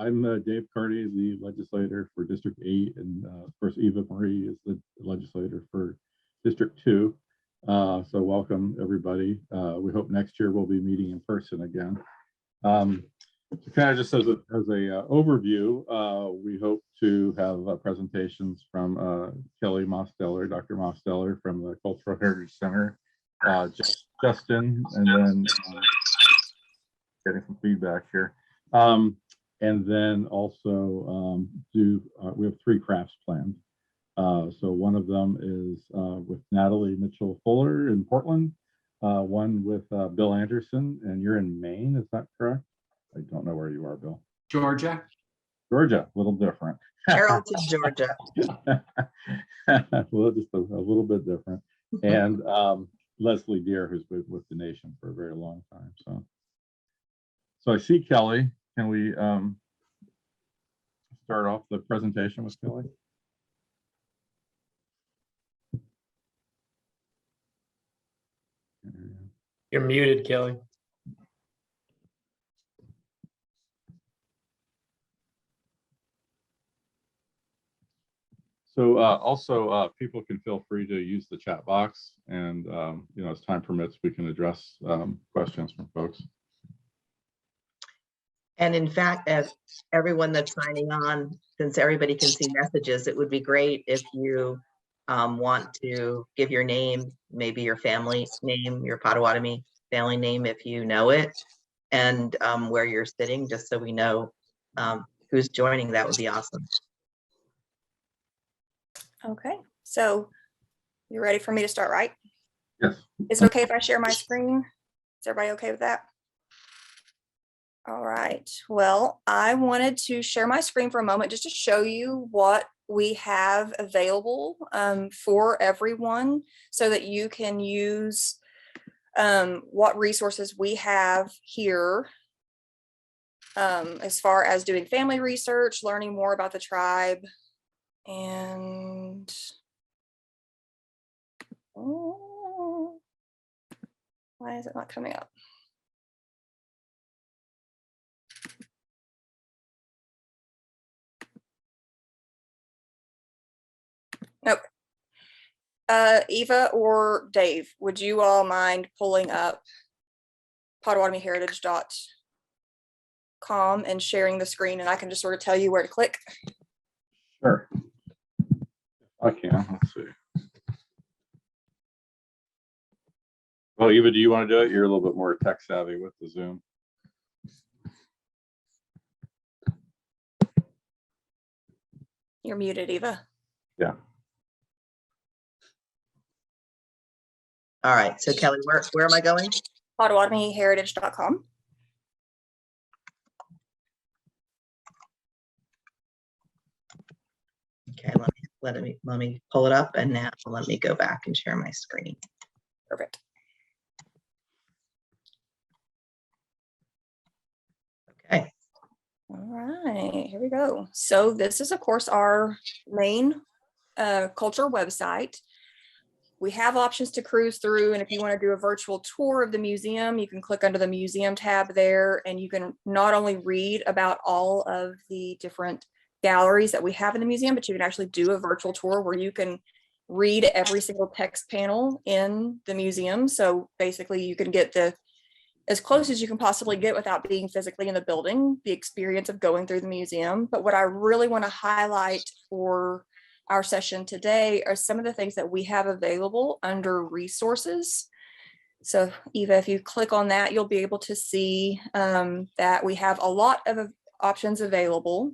I'm Dave Carty, the legislator for District 8, and of course Eva Marie is the legislator for District 2. So welcome everybody. We hope next year we'll be meeting in person again. So kind of just as a overview, we hope to have presentations from Kelli Mosteller, Dr. Mosteller from the Cultural Heritage Center, Justin, and then getting some feedback here. And then also we have 3 crafts planned. So one of them is with Natalie Mitchell Fuller in Portland, one with Bill Anderson, and you're in Maine, is that correct? I don't know where you are, Bill. Georgia. Georgia, a little different. Carrollton, Georgia. Well, just a little bit different. And Leslie Deere, who's been with the nation for a very long time. So I see Kelli. Can we start off the presentation with Kelli? You're muted, Kelli. So also people can feel free to use the chat box, and as time permits, we can address questions from folks. And in fact, as everyone that's signing on, since everybody can see messages, it would be great if you want to give your name, maybe your family name, your Potawatomi family name, if you know it, and where you're sitting, just so we know who's joining. That would be awesome. Okay, so you're ready for me to start, right? Yes. Is it okay if I share my screen? Is everybody okay with that? All right, well, I wanted to share my screen for a moment just to show you what we have available for everyone, so that you can use what resources we have here as far as doing family research, learning more about the tribe, and why is it not coming up? Nope. Eva or Dave, would you all mind pulling up PotawatomiHeritage.com and sharing the screen, and I can just sort of tell you where to click? Sure. I can. Let's see. Well, Eva, do you want to do it? You're a little bit more tech savvy with the Zoom. You're muted, Eva. Yeah. All right, so Kelli, where am I going? PotawatomiHeritage.com. Okay, let me pull it up, and now let me go back and share my screen. Perfect. Okay. All right, here we go. So this is, of course, our main culture website. We have options to cruise through, and if you want to do a virtual tour of the museum, you can click under the museum tab there, and you can not only read about all of the different galleries that we have in the museum, but you can actually do a virtual tour where you can read every single text panel in the museum. So basically you can get as close as you can possibly get without being physically in the building, the experience of going through the museum. But what I really want to highlight for our session today are some of the things that we have available under resources. So Eva, if you click on that, you'll be able to see that we have a lot of options available.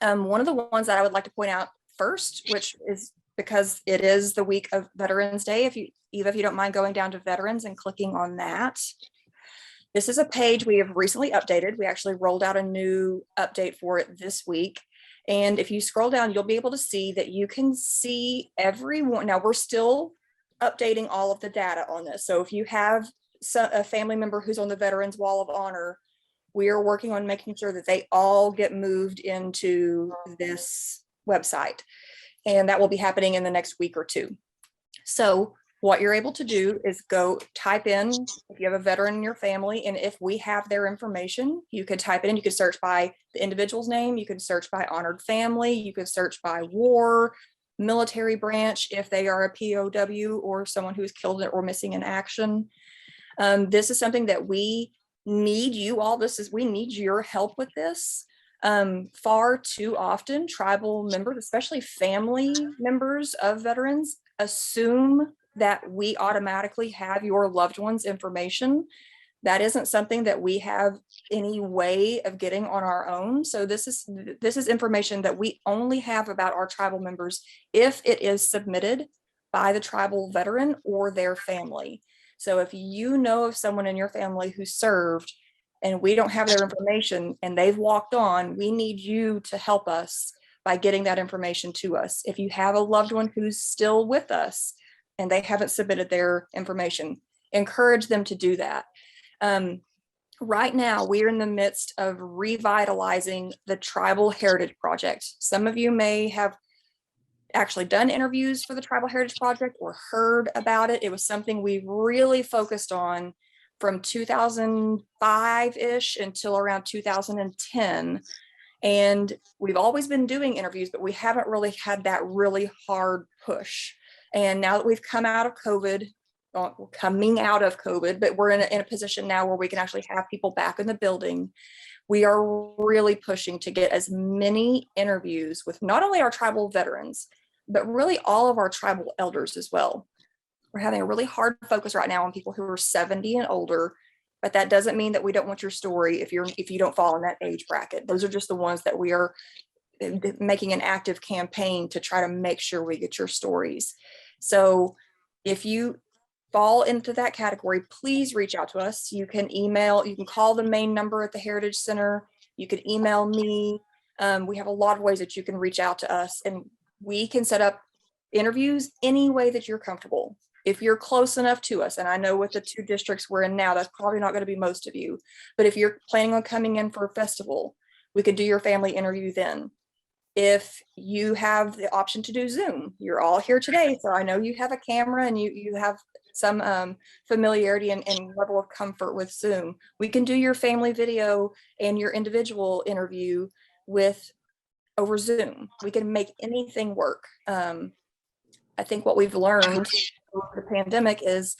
One of the ones that I would like to point out first, which is because it is the week of Veterans Day, Eva, if you don't mind going down to Veterans and clicking on that. This is a page we have recently updated. We actually rolled out a new update for it this week. And if you scroll down, you'll be able to see that you can see everyone. Now, we're still updating all of the data on this. So if you have a family member who's on the Veterans Wall of Honor, we are working on making sure that they all get moved into this website. And that will be happening in the next week or two. So what you're able to do is go type in if you have a veteran in your family, and if we have their information, you could type it in. You could search by the individual's name, you could search by honored family, you could search by war, military branch, if they are a POW or someone who's killed or missing in action. This is something that we need you all. We need your help with this. Far too often, tribal members, especially family members of veterans, assume that we automatically have your loved one's information. That isn't something that we have any way of getting on our own. So this is information that we only have about our tribal members if it is submitted by the tribal veteran or their family. So if you know of someone in your family who served and we don't have their information and they've walked on, we need you to help us by getting that information to us. If you have a loved one who's still with us and they haven't submitted their information, encourage them to do that. Right now, we're in the midst of revitalizing the Tribal Heritage Project. Some of you may have actually done interviews for the Tribal Heritage Project or heard about it. It was something we really focused on from 2005-ish until around 2010. And we've always been doing interviews, but we haven't really had that really hard push. And now that we've come out of COVID, coming out of COVID, but we're in a position now where we can actually have people back in the building. We are really pushing to get as many interviews with not only our tribal veterans, but really all of our tribal elders as well. We're having a really hard focus right now on people who are 70 and older, but that doesn't mean that we don't want your story if you don't fall in that age bracket. Those are just the ones that we are making an active campaign to try to make sure we get your stories. So if you fall into that category, please reach out to us. You can email, you can call the main number at the Heritage Center. You can email me. We have a lot of ways that you can reach out to us, and we can set up interviews any way that you're comfortable. If you're close enough to us, and I know with the 2 districts we're in now, that's probably not going to be most of you, but if you're planning on coming in for a festival, we could do your family interview then. If you have the option to do Zoom, you're all here today, so I know you have a camera and you have some familiarity and level of comfort with Zoom. We can do your family video and your individual interview over Zoom. We can make anything work. I think what we've learned over the pandemic is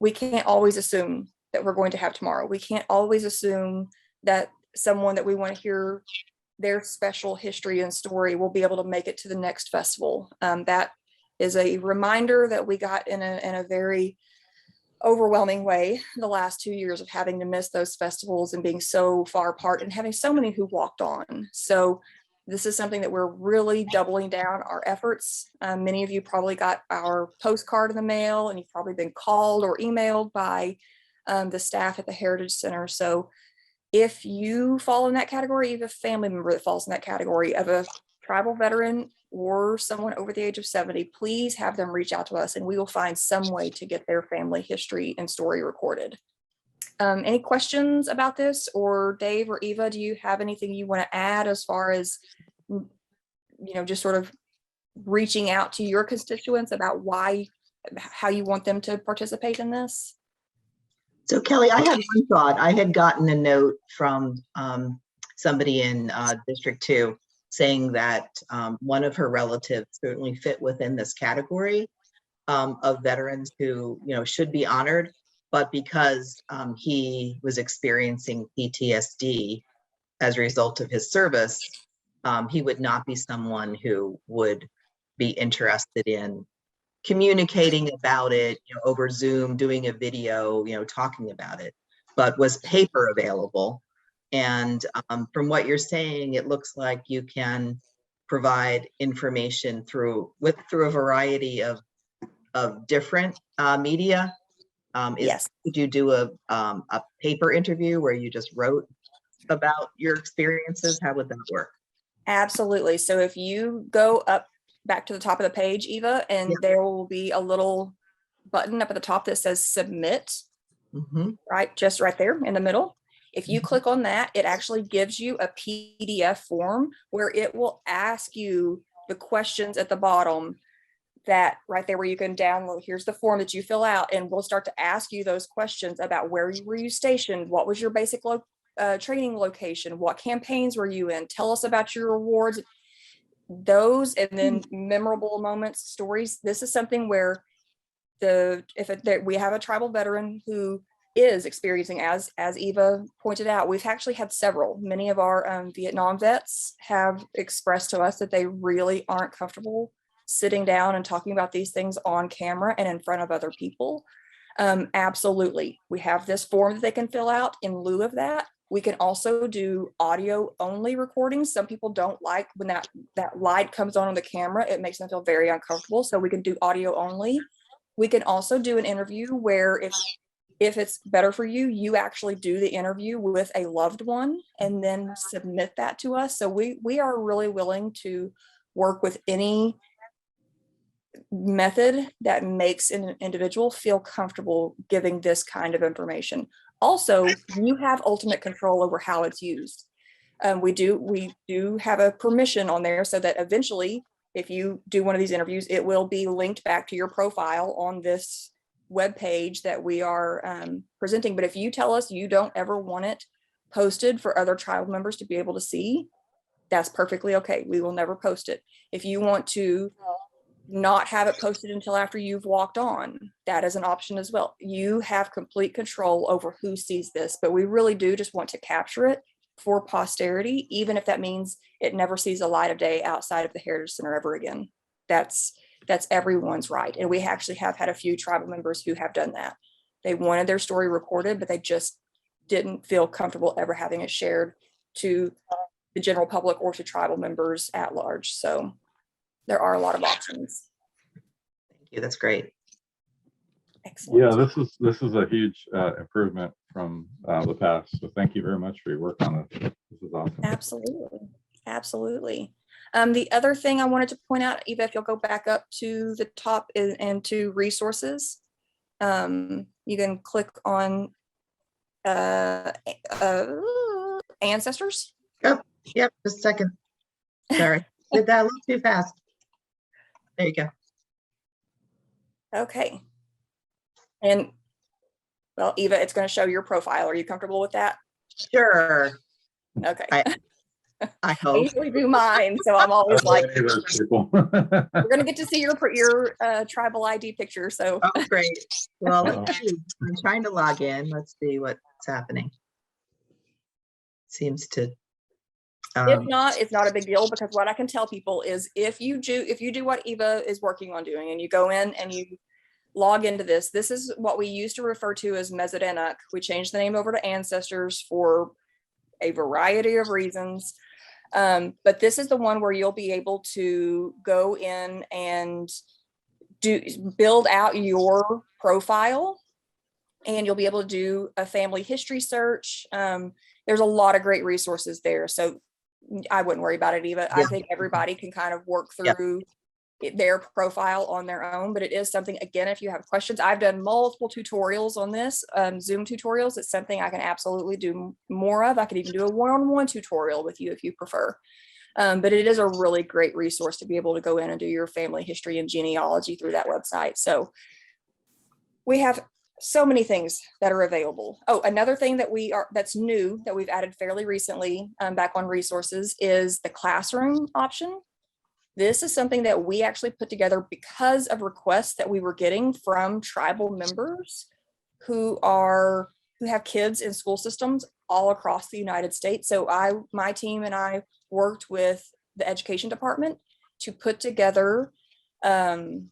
we can't always assume that we're going to have tomorrow. We can't always assume that someone that we want to hear their special history and story will be able to make it to the next festival. That is a reminder that we got in a very overwhelming way the last 2 years of having to miss those festivals and being so far apart and having so many who walked on. So this is something that we're really doubling down our efforts. Many of you probably got our postcard in the mail, and you've probably been called or emailed by the staff at the Heritage Center. So if you fall in that category, you have a family member that falls in that category of a tribal veteran or someone over the age of 70, please have them reach out to us and we will find some way to get their family history and story recorded. Any questions about this? Or Dave or Eva, do you have anything you want to add as far as, just sort of reaching out to your constituents about how you want them to participate in this? So Kelly, I had one thought. I had gotten a note from somebody in District 2 saying that one of her relatives certainly fit within this category of veterans who, should be honored, but because he was experiencing PTSD as a result of his service, he would not be someone who would be interested in communicating about it, over Zoom, doing a video, talking about it, but was paper available. And from what you're saying, it looks like you can provide information through a variety of different media. Yes. Could you do a paper interview where you just wrote about your experiences? How would that work? Absolutely. So if you go up back to the top of the page, Eva, and there will be a little button up at the top that says submit, right? Just right there in the middle. If you click on that, it actually gives you a PDF form where it will ask you the questions at the bottom that right there where you can download, here's the form that you fill out, and we'll start to ask you those questions about where were you stationed, what was your basic training location, what campaigns were you in, tell us about your rewards, those, and then memorable moments, stories. This is something where we have a tribal veteran who is experiencing, as Eva pointed out, we've actually had several. Many of our Vietnam vets have expressed to us that they really aren't comfortable sitting down and talking about these things on camera and in front of other people. Absolutely. We have this form that they can fill out. In lieu of that, we can also do audio only recordings. Some people don't like when that light comes on the camera. It makes them feel very uncomfortable. So we can do audio only. We can also do an interview where if it's better for you, you actually do the interview with a loved one and then submit that to us. So we are really willing to work with any method that makes an individual feel comfortable giving this kind of information. Also, you have ultimate control over how it's used. We do have a permission on there so that eventually, if you do one of these interviews, it will be linked back to your profile on this web page that we are presenting. But if you tell us you don't ever want it posted for other tribe members to be able to see, that's perfectly okay. We will never post it. If you want to not have it posted until after you've walked on, that is an option as well. You have complete control over who sees this, but we really do just want to capture it for posterity, even if that means it never sees the light of day outside of the Heritage Center ever again. That's everyone's right. And we actually have had a few tribal members who have done that. They wanted their story recorded, but they just didn't feel comfortable ever having it shared to the general public or to tribal members at large. So there are a lot of options. Thank you. That's great. Excellent. Yeah, this is a huge improvement from the past. So thank you very much for your work on it. This is awesome. Absolutely. Absolutely. The other thing I wanted to point out, Eva, if you'll go back up to the top and to resources, you can click on ancestors. Yep. Just a second. Sorry. Did that a little too fast. There you go. Okay. And well, Eva, it's going to show your profile. Are you comfortable with that? Sure. Okay. I I hope. usually do mine, so I'm always like, People. we're going to get to see your tribal ID picture. So Oh, great. Well, let's see. I'm trying to log in. Let's see what's happening. Seems to. if not, it's not a big deal, because what I can tell people is if you do what Eva is working on doing and you go in and you log into this is what we used to refer to as Mesodenuk. We changed the name over to Ancestors for a variety of reasons. But this is the one where you'll be able to go in and build out your profile, and you'll be able to do a family history search. There's a lot of great resources there. So I wouldn't worry about it, Eva. I think everybody can kind of work through their profile on their own, but it is something, again, if you have questions, I've done multiple tutorials on this, Zoom tutorials. It's something I can absolutely do more of. I could even do a one-on-one tutorial with you if you prefer. But it is a really great resource to be able to go in and do your family history and genealogy through that website. So we have so many things that are available. Oh, another thing that's new that we've added fairly recently back on resources is the classroom option. This is something that we actually put together because of requests that we were getting from tribal members who have kids in school systems all across the United States. So my team and I worked with the education department to put together lesson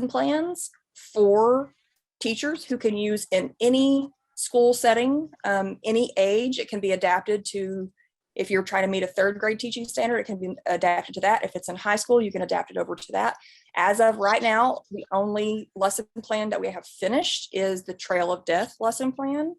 plans for teachers who can use in any school setting, any age. It can be adapted to, if you're trying to meet a third grade teaching standard, it can be adapted to that. If it's in high school, you can adapt it over to that. As of right now, the only lesson plan that we have finished is the Trail of Death lesson plan.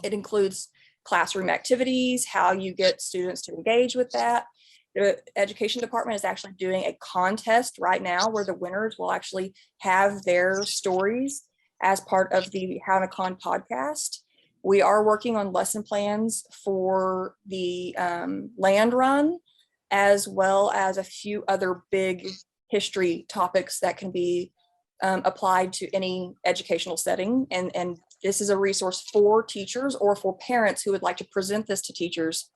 It includes classroom activities, how you get students to engage with that. The education department is actually doing a contest right now where the winners will actually have their stories as part of the HownaCon podcast. We are working on lesson plans for the land run, as well as a few other big history topics that can be applied to any educational setting. And this is a resource for teachers or for parents who would like to present this to teachers.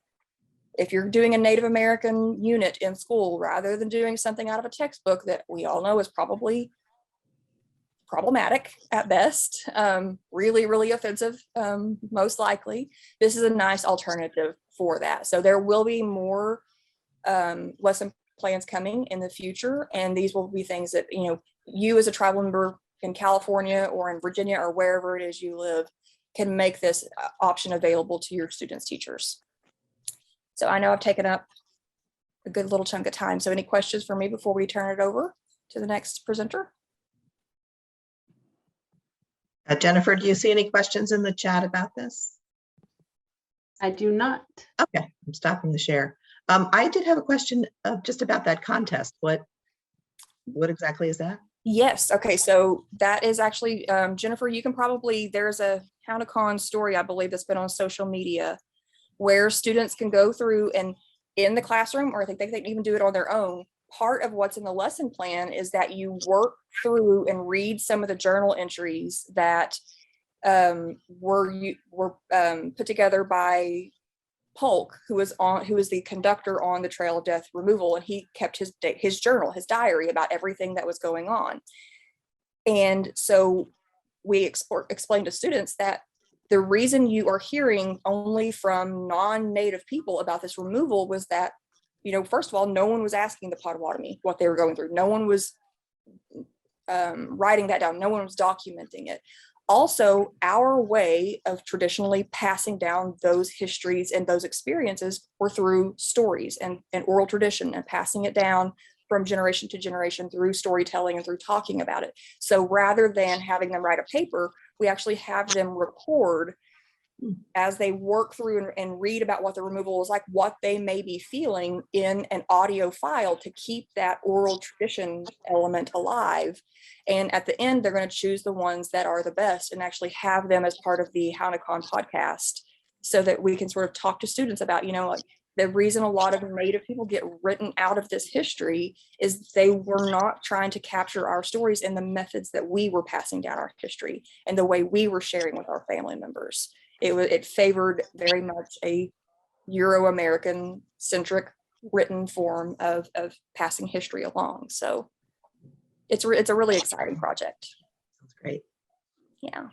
If you're doing a Native American unit in school, rather than doing something out of a textbook that we all know is probably problematic at best, really, really offensive, most likely, this is a nice alternative for that. So there will be more lesson plans coming in the future, and these will be things that, you know, you as a tribal member in California or in Virginia or wherever it is you live can make this option available to your students' teachers. So I know I've taken up a good little chunk of time. So any questions for me before we turn it over to the next presenter? Jennifer, do you see any questions in the chat about this? I do not. Okay, I'm stopping the share. I did have a question just about that contest. What exactly is that? Yes. Okay. So that is actually, Jennifer, you can probably, there's a HoundCon story, I believe, that's been on social media where students can go through and in the classroom, or I think they can even do it on their own. Part of what's in the lesson plan is that you work through and read some of the journal entries that were put together by Polk, who was the conductor on the Trail of Death removal, and he kept his journal, his diary about everything that was going on. And so we explained to students that the reason you are hearing only from non-Native people about this removal was that, you know, first of all, no one was asking the Potawatomi what they were going through. No one was writing that down. No one was documenting it. Also, our way of traditionally passing down those histories and those experiences were through stories and oral tradition and passing it down from generation to generation through storytelling and through talking about it. So rather than having them write a paper, we actually have them record as they work through and read about what the removal was like, what they may be feeling in an audio file to keep that oral tradition element alive. And at the end, they're going to choose the ones that are the best and actually have them as part of the HoundCon podcast so that we can sort of talk to students about, you know, like the reason a lot of Native people get written out of this history is they were not trying to capture our stories and the methods that we were passing down our history and the way we were sharing with our family members. It favored very much a Euro-American centric written form of passing history along. So it's a really exciting project. That's great. Yeah.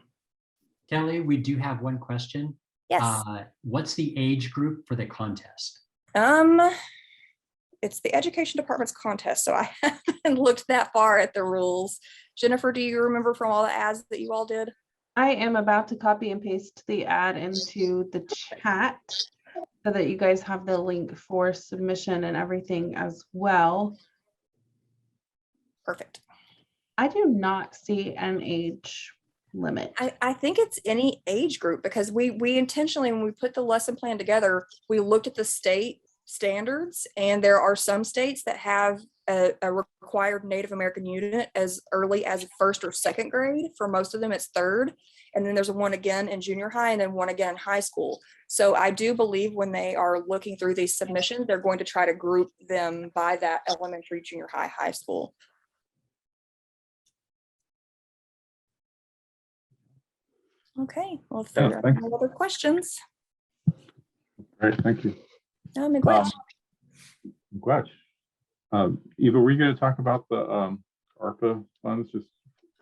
Kelli, we do have one question. Yes. What's the age group for the contest? It's the education department's contest, so I haven't looked that far at the rules. Jennifer, do you remember from all the ads that you all did? I am about to copy and paste the ad into the chat so that you guys have the link for submission and everything as well. Perfect. I do not see an age limit. I think it's any age group because we intentionally, when we put the lesson plan together, we looked at the state standards, and there are some states that have a required Native American unit as early as 1st or 2nd grade. For most of them, it's 3rd. And then there's one again in junior high and then one again in high school. So I do believe when they are looking through these submissions, they're going to try to group them by that elementary, junior high, high school. Okay, well, if there are no other questions. All right, thank you. No, I'm glad. Glad. Eva, were you going to talk about the ARPA funds?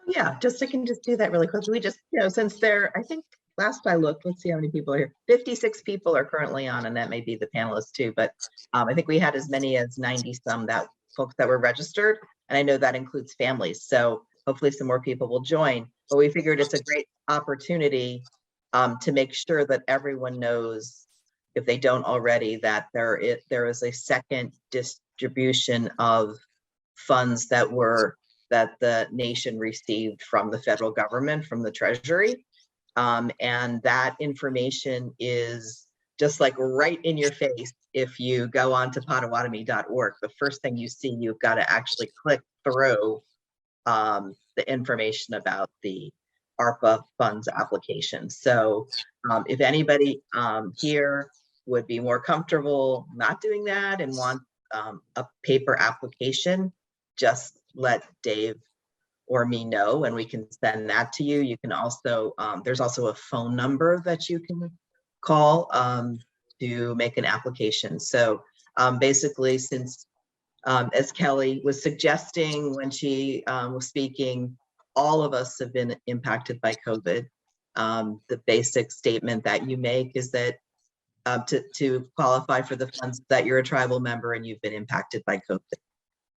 Yeah, I can just do that really quickly. We just, since I think last I looked, let's see how many people are here. 56 people are currently on, and that may be the panelists too, but I think we had as many as 90 some folks that were registered, and I know that includes families. So hopefully some more people will join, but we figured it's a great opportunity to make sure that everyone knows, if they don't already, that there is a second distribution of funds that the nation received from the federal government, from the Treasury. And that information is just like right in your face. If you go on to Potawatomi.org, the first thing you see, you've got to actually click through the information about the ARPA funds application. So if anybody here would be more comfortable not doing that and want a paper application, just let Dave or me know, and we can send that to you. You can also, there's also a phone number that you can call to make an application. So basically, since as Kelli was suggesting when she was speaking, all of us have been impacted by COVID. The basic statement that you make is that to qualify for the funds, that you're a tribal member and you've been impacted by COVID.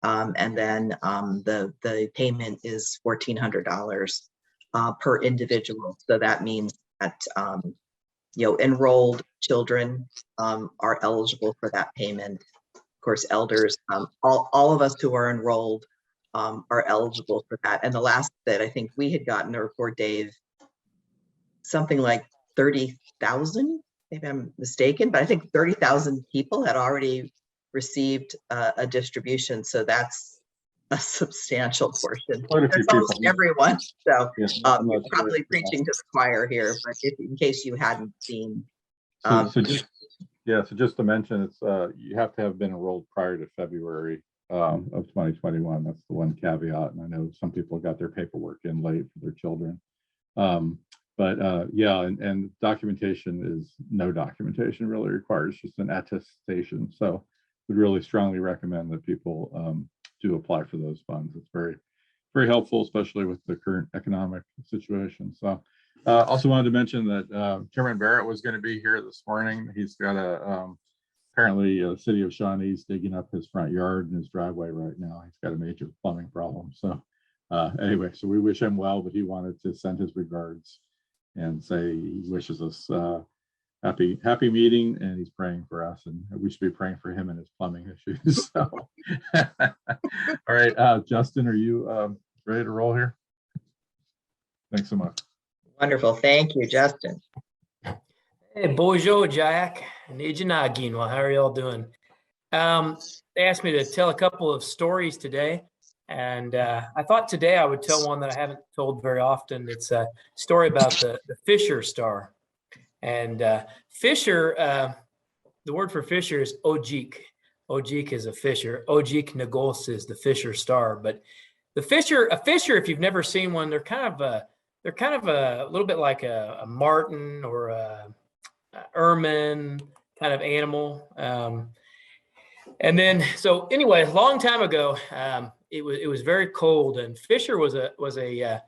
And then the payment is $1,400 per individual. So that means that enrolled children are eligible for that payment. Of course, elders, all of us who are enrolled are eligible for that. And the last that I think we had gotten a report, Dave, something like 30,000, maybe I'm mistaken, but I think 30,000 people had already received a distribution. So that's a substantial portion. Quite a few That's almost people. everyone. So Yes, I'm not you're sure. probably preaching to the choir here, but if in case you hadn't seen. So just to mention, it's you have to have been enrolled prior to February of 2021. That's the one caveat. And I know some people got their paperwork in late for their children. Yeah, and documentation is no documentation really required. It's just an attestation. So would really strongly recommend that people do apply for those funds. It's very, very helpful, especially with the current economic situation. So also wanted to mention that Chairman Barrett was going to be here this morning. He's got apparently the city of Shawnee's digging up his front yard and his driveway right now. He's got a major plumbing problem. So anyway, so we wish him well, but he wanted to send his regards and say he wishes us happy meeting, and he's praying for us, and we should be praying for him and his plumbing issues. So all right, Justin, are you ready to roll here? Thanks so much. Wonderful. Thank you, Justin. Hey, bonjour, Jack. Nijinagin. Well, how are y'all doing? They asked me to tell a couple of stories today, and I thought today I would tell one that I haven't told very often. It's a story about the Fisher star. And Fisher, the word for Fisher is Ojik. Ojik is a fisher. Ojik Nagos is the Fisher star. But a fisher, if you've never seen one, they're kind of a little bit like a martin or a ermine kind of animal. And then, so anyway, a long time ago, it was very cold, and Fisher was a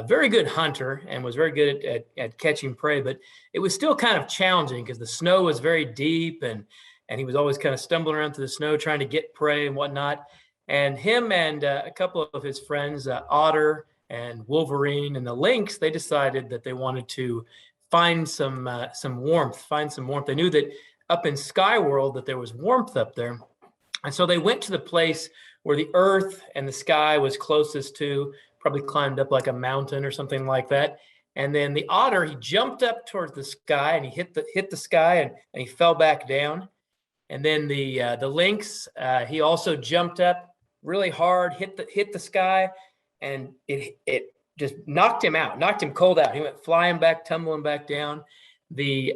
very good hunter and was very good at catching prey, but it was still kind of challenging because the snow was very deep, and he was always kind of stumbling around through the snow trying to get prey and whatnot. And him and a couple of his friends, Otter and Wolverine and the Lynx, they decided that they wanted to find some warmth. They knew that up in Sky World that there was warmth up there, and so they went to the place where the earth and the sky was closest to. Probably climbed up like a mountain or something like that. And then the otter, he jumped up towards the sky and he hit the sky and he fell back down. And then the lynx, he also jumped up really hard, hit the sky, and it just knocked him out, knocked him cold out. He went flying back, tumbling back down. The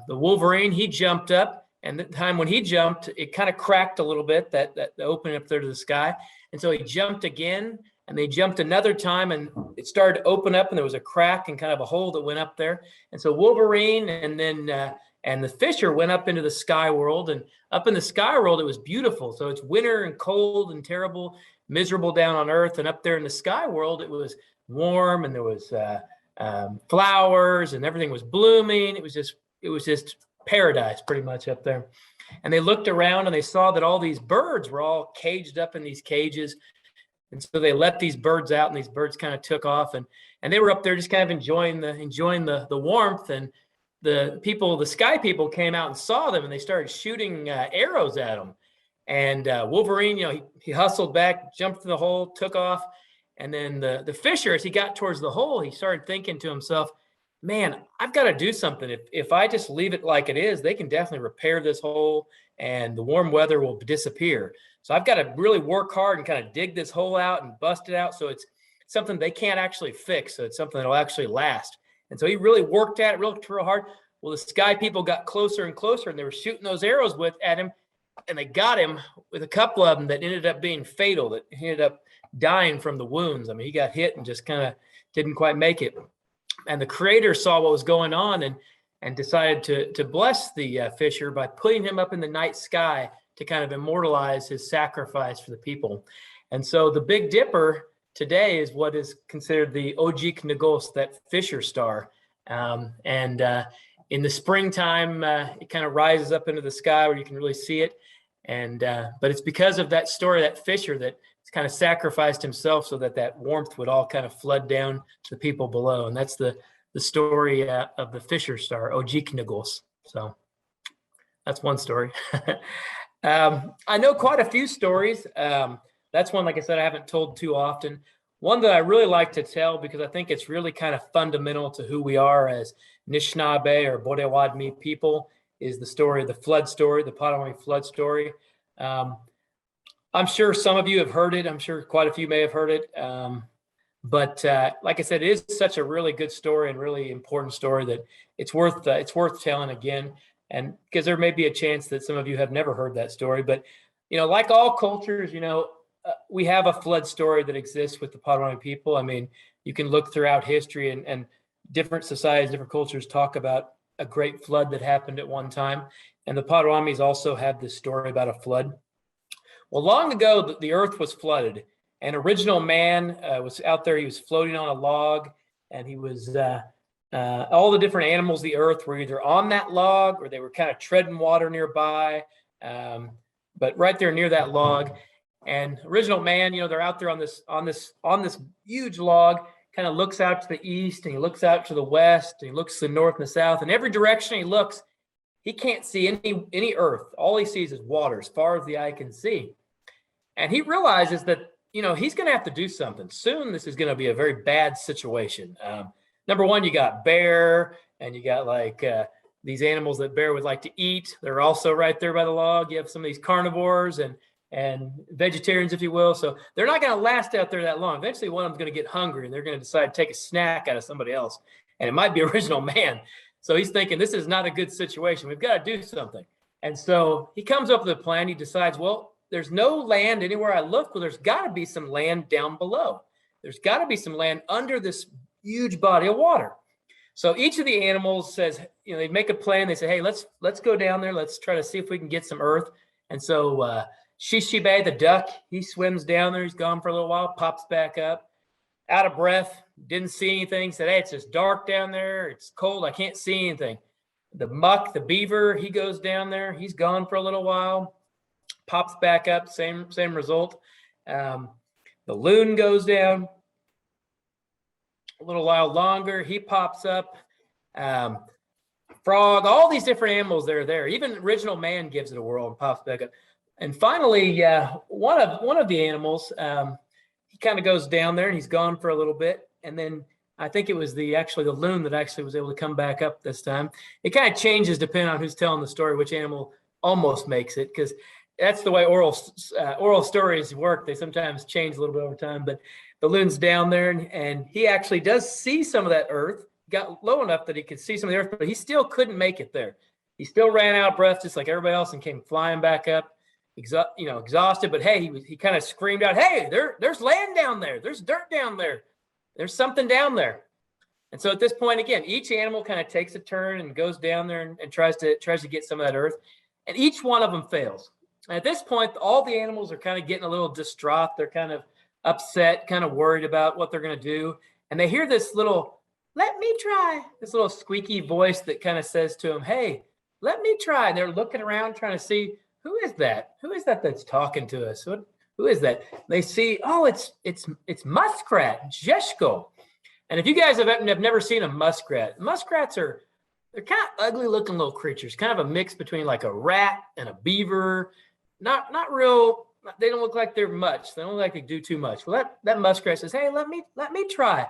Wolverine, he jumped up, and the time when he jumped, it kind of cracked a little bit, that the opening up there to the sky. And so he jumped again. And they jumped another time, and it started to open up, and there was a crack and kind of a hole that went up there. And so Wolverine and then and the Fisher went up into the sky world, and up in the sky world, it was beautiful. So it's winter and cold and terrible, miserable down on Earth, and up there in the sky world, it was warm, and there was flowers, and everything was blooming. It was just paradise pretty much up there. And they looked around, and they saw that all these birds were all caged up in these cages. And so they let these birds out, and these birds kind of took off, and they were up there just kind of enjoying the warmth. And the sky people came out and saw them, and they started shooting arrows at them. And Wolverine, he hustled back, jumped in the hole, took off. And then the Fisher, as he got towards the hole, he started thinking to himself, man, I've got to do something. If I just leave it like it is, they can definitely repair this hole, and the warm weather will disappear. So I've got to really work hard and kind of dig this hole out and bust it out so it's something they can't actually fix. So it's something that'll actually last. And so he really worked at it real hard. Well, the sky people got closer and closer, and they were shooting those arrows at him, and they got him with a couple of them that ended up being fatal, that ended up dying from the wounds. I mean, he got hit and just kind of didn't quite make it. And the creator saw what was going on and decided to bless the fisher by putting him up in the night sky to kind of immortalize his sacrifice for the people. And so the Big Dipper today is what is considered the Ojik Negos, that fisher star. In the springtime, it kind of rises up into the sky where you can really see it. But it's because of that story, that fisher that kind of sacrificed himself so that that warmth would all kind of flood down to the people below. And that's the story of the fisher star, Ojik Negos. So that's one story. I know quite a few stories. That's one, like I said, I haven't told too often. One that I really like to tell because I think it's really kind of fundamental to who we are as Anishinaabe or Bodewadmi people is the story, the flood story, the Potawatomi flood story. I'm sure some of you have heard it. I'm sure quite a few may have heard it. But like I said, it is such a really good story and really important story that it's worth telling again. And because there may be a chance that some of you have never heard that story. But, like all cultures, we have a flood story that exists with the Potawatomi people. I mean, you can look throughout history and different societies, different cultures talk about a great flood that happened at one time. And the Potawatomis also have this story about a flood. Well, long ago, the earth was flooded. An original man was out there. He was floating on a log, and he was all the different animals of the earth were either on that log or they were kind of treading water nearby, but right there near that log. And original man, they're out there on this huge log, kind of looks out to the east and he looks out to the west and he looks to the north and the south. And every direction he looks, he can't see any earth. All he sees is water as far as the eye can see. And he realizes that, he's going to have to do something. Soon this is going to be a very bad situation. Number one, you got bear and you got like these animals that bear would like to eat. They're also right there by the log. You have some of these carnivores and vegetarians, if you will. So they're not going to last out there that long. Eventually, one of them's going to get hungry and they're going to decide to take a snack out of somebody else. And it might be original man. So he's thinking, this is not a good situation. We've got to do something. And so he comes up with a plan. He decides, well, there's no land anywhere I look. Well, there's got to be some land down below. There's got to be some land under this huge body of water. So each of the animals says, they make a plan. They say, hey, let's go down there. Let's try to see if we can get some earth. And so Shishibe, the duck, he swims down there. He's gone for a little while, pops back up, out of breath, didn't see anything. Said, hey, it's just dark down there. It's cold. I can't see anything. The muck, the beaver, he goes down there. He's gone for a little while, pops back up, same result. The loon goes down a little while longer. He pops up. Frog, all these different animals that are there. Even original man gives it a whirl and pops back up. And finally, one of the animals, he kind of goes down there and he's gone for a little bit. And then I think it was the loon that actually was able to come back up this time. It kind of changes depending on who's telling the story, which animal almost makes it, because that's the way oral stories work. They sometimes change a little bit over time. But the loon's down there and he actually does see some of that earth, got low enough that he could see some of the earth, but he still couldn't make it there. He still ran out of breath just like everybody else and came flying back up. Exhausted, but hey, he kind of screamed out, hey, there's land down there. There's dirt down there. There's something down there. And so at this point, again, each animal kind of takes a turn and goes down there and tries to get some of that earth. And each one of them fails. And at this point, all the animals are kind of getting a little distraught. They're kind of upset, kind of worried about what they're going to do. And they hear this little, let me try, this little squeaky voice that kind of says to them, hey, let me try. And they're looking around trying to see, who is that? Who is that that's talking to us? Who is that? They see, oh, it's muskrat, Jeshko. And if you guys have never seen a muskrat, muskrats they're kind of ugly looking little creatures, kind of a mix between like a rat and a beaver. Not real. They don't look like they're much. They don't look like they do too much. Well, that muskrat says, hey, let me try.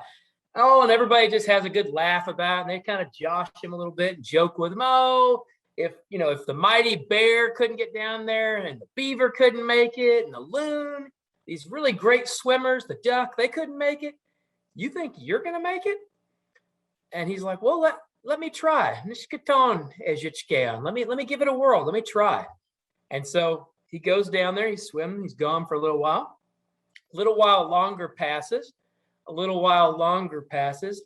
Oh, and everybody just has a good laugh about it. And they kind of josh him a little bit and joke with him. Oh, if the mighty bear couldn't get down there and the beaver couldn't make it and the loon, these really great swimmers, the duck, they couldn't make it. You think you're going to make it? And he's like, well, let me try. Let me give it a whirl. Let me try. And so he goes down there, he's swimming, he's gone for a little while. little while longer passes, a little while longer passes,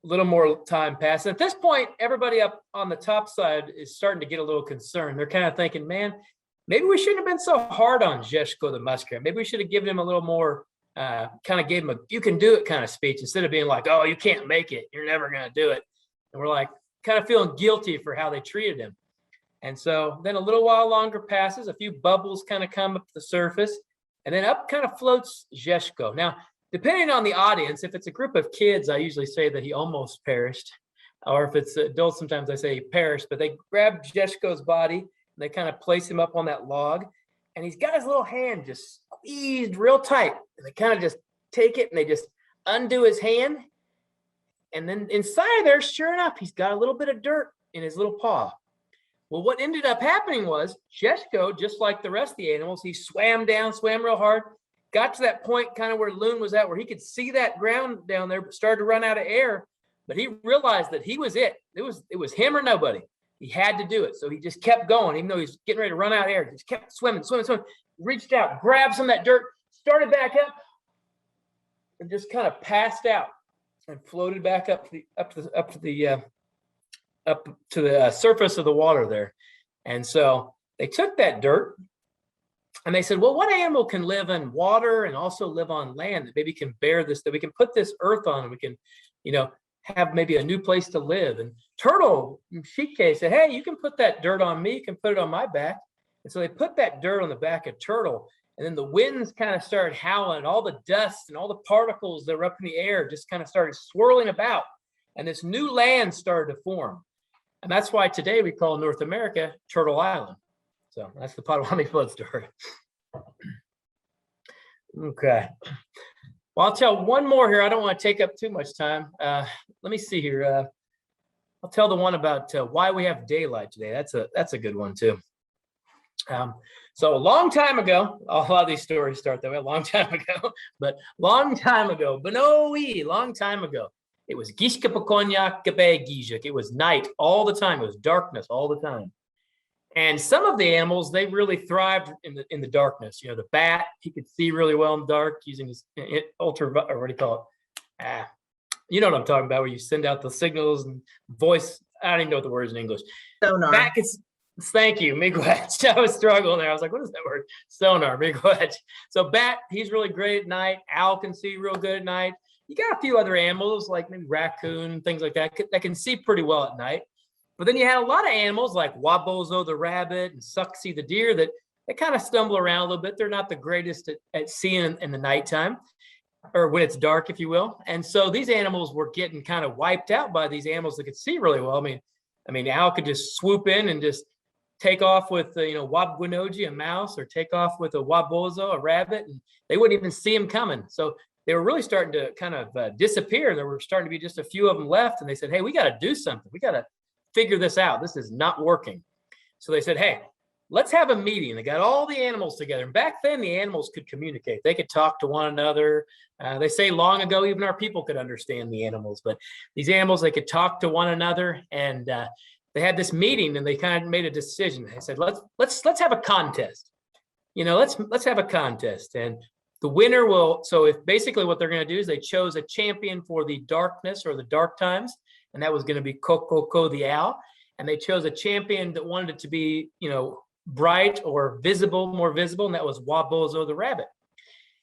a little more time passes. At this point, everybody up on the top side is starting to get a little concerned. They're kind of thinking, man, maybe we shouldn't have been so hard on Zeshko the muskrat. Maybe we should have given him a little more, kind of gave him a you can do it kind of speech instead of being like, oh, you can't make it. You're never going to do it. And we're like kind of feeling guilty for how they treated him. And so then a little while longer passes, a few bubbles kind of come up to the surface, and then up kind of floats Zeshko. Now, depending on the audience, if it's a group of kids, I usually say that he almost perished. Or if it's adults, sometimes I say he perished. But they grab Zeshko's body, and they kind of place him up on that log. And he's got his little hand just squeezed real tight. And they kind of just take it, and they just undo his hand. And then inside there, sure enough, he's got a little bit of dirt in his little paw. Well, what ended up happening was Zeshko, just like the rest of the animals, he swam down, swam real hard, got to that point kind of where Loon was at, where he could see that ground down there, but started to run out of air. But he realized that he was it. It was him or nobody. He had to do it. So he just kept going, even though he's getting ready to run out of air. He just kept swimming, reached out, grabbed some of that dirt, started back up, and just kind of passed out and floated back up to the surface of the water there. And so they took that dirt and they said, well, what animal can live in water and also live on land that maybe can bear this, that we can put this earth on and we can, have maybe a new place to live. And Turtle, Shike, said, hey, you can put that dirt on me. You can put it on my back. And so they put that dirt on the back of Turtle. And then the winds kind of started howling. All the dust and all the particles that were up in the air just kind of started swirling about. And this new land started to form. And that's why today we call North America Turtle Island. So that's the Potawatomi flood story. Okay. Well, I'll tell one more here. I don't want to take up too much time. Let me see here. I'll tell the one about why we have daylight today. That's a good one too. So a long time ago, a lot of these stories start that way, a long time ago, but long time ago, Benoi, long time ago, it was Gishka Pakonyak Gabe Gijak. It was night all the time. It was darkness all the time. And some of the animals, they really thrived in the darkness. The bat, he could see really well in the dark using his ultra, or what do you call it? You know what I'm talking about, where you send out the signals and voice. I don't even know what the word is in English. Sonar. Bat can, thank you, Miigwech. I was struggling there. I was like, what is that word? Sonar, Miigwech. So bat, he's really great at night. Owl can see real good at night. You got a few other animals like maybe raccoon, things like that can see pretty well at night. But then you had a lot of animals like Wabozo the rabbit and Suxy the deer that kind of stumble around a little bit. They're not the greatest at seeing in the nighttime, or when it's dark, if you will. And so these animals were getting kind of wiped out by these animals that could see really well. I mean, owl could just swoop in and just take off with Wabwinoji, a mouse, or take off with a Wabozo, a rabbit, and they wouldn't even see him coming. So they were really starting to kind of disappear. There were starting to be just a few of them left, and they said, hey, we got to do something. We got to figure this out. This is not working. So they said, hey, let's have a meeting. They got all the animals together. And back then, the animals could communicate. They could talk to one another. They say long ago, even our people could understand the animals. But these animals, they could talk to one another. And they had this meeting, and they kind of made a decision. They said, let's have a contest. Let's have a contest. And the winner will. So if basically what they're going to do is they chose a champion for the darkness or the dark times. And that was going to be Kokoko the owl. And they chose a champion that wanted it to be, bright or visible, more visible. And that was Wabozo the rabbit.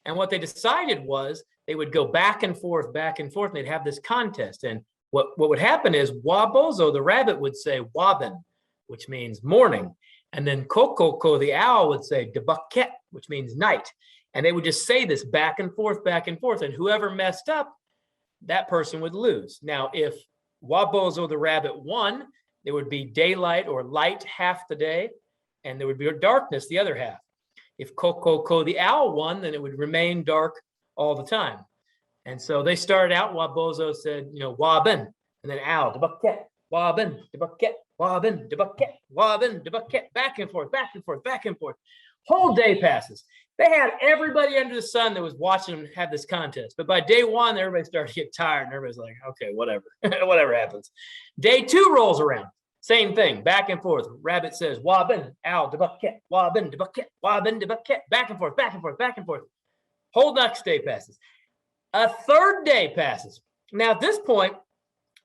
And what they decided was they would go back and forth, and they'd have this contest. And what would happen is Wabozo the rabbit would say Wabin, which means morning. And then Kokoko the owl would say Debucket, which means night. And they would just say this back and forth. And whoever messed up, that person would lose. Now, if Wabozo the rabbit won, there would be daylight or light half the day, and there would be darkness the other half. If Kokoko the owl won, then it would remain dark all the time. And so they started out, Wabozo said, Wabin, and then owl, Debucket, Wabin, Debucket, Wabin, Debucket, Wabin, Debucket, back and forth. Whole day passes. They had everybody under the sun that was watching them have this contest. But by day one, everybody started to get tired, and everybody's like, okay, whatever, whatever happens. Day two rolls around. Same thing, back and forth. Rabbit says, Wabin, owl, Debucket, Wabin, Debucket, Wabin, Debucket, back and forth. Whole next day passes. A third day passes. Now at this point,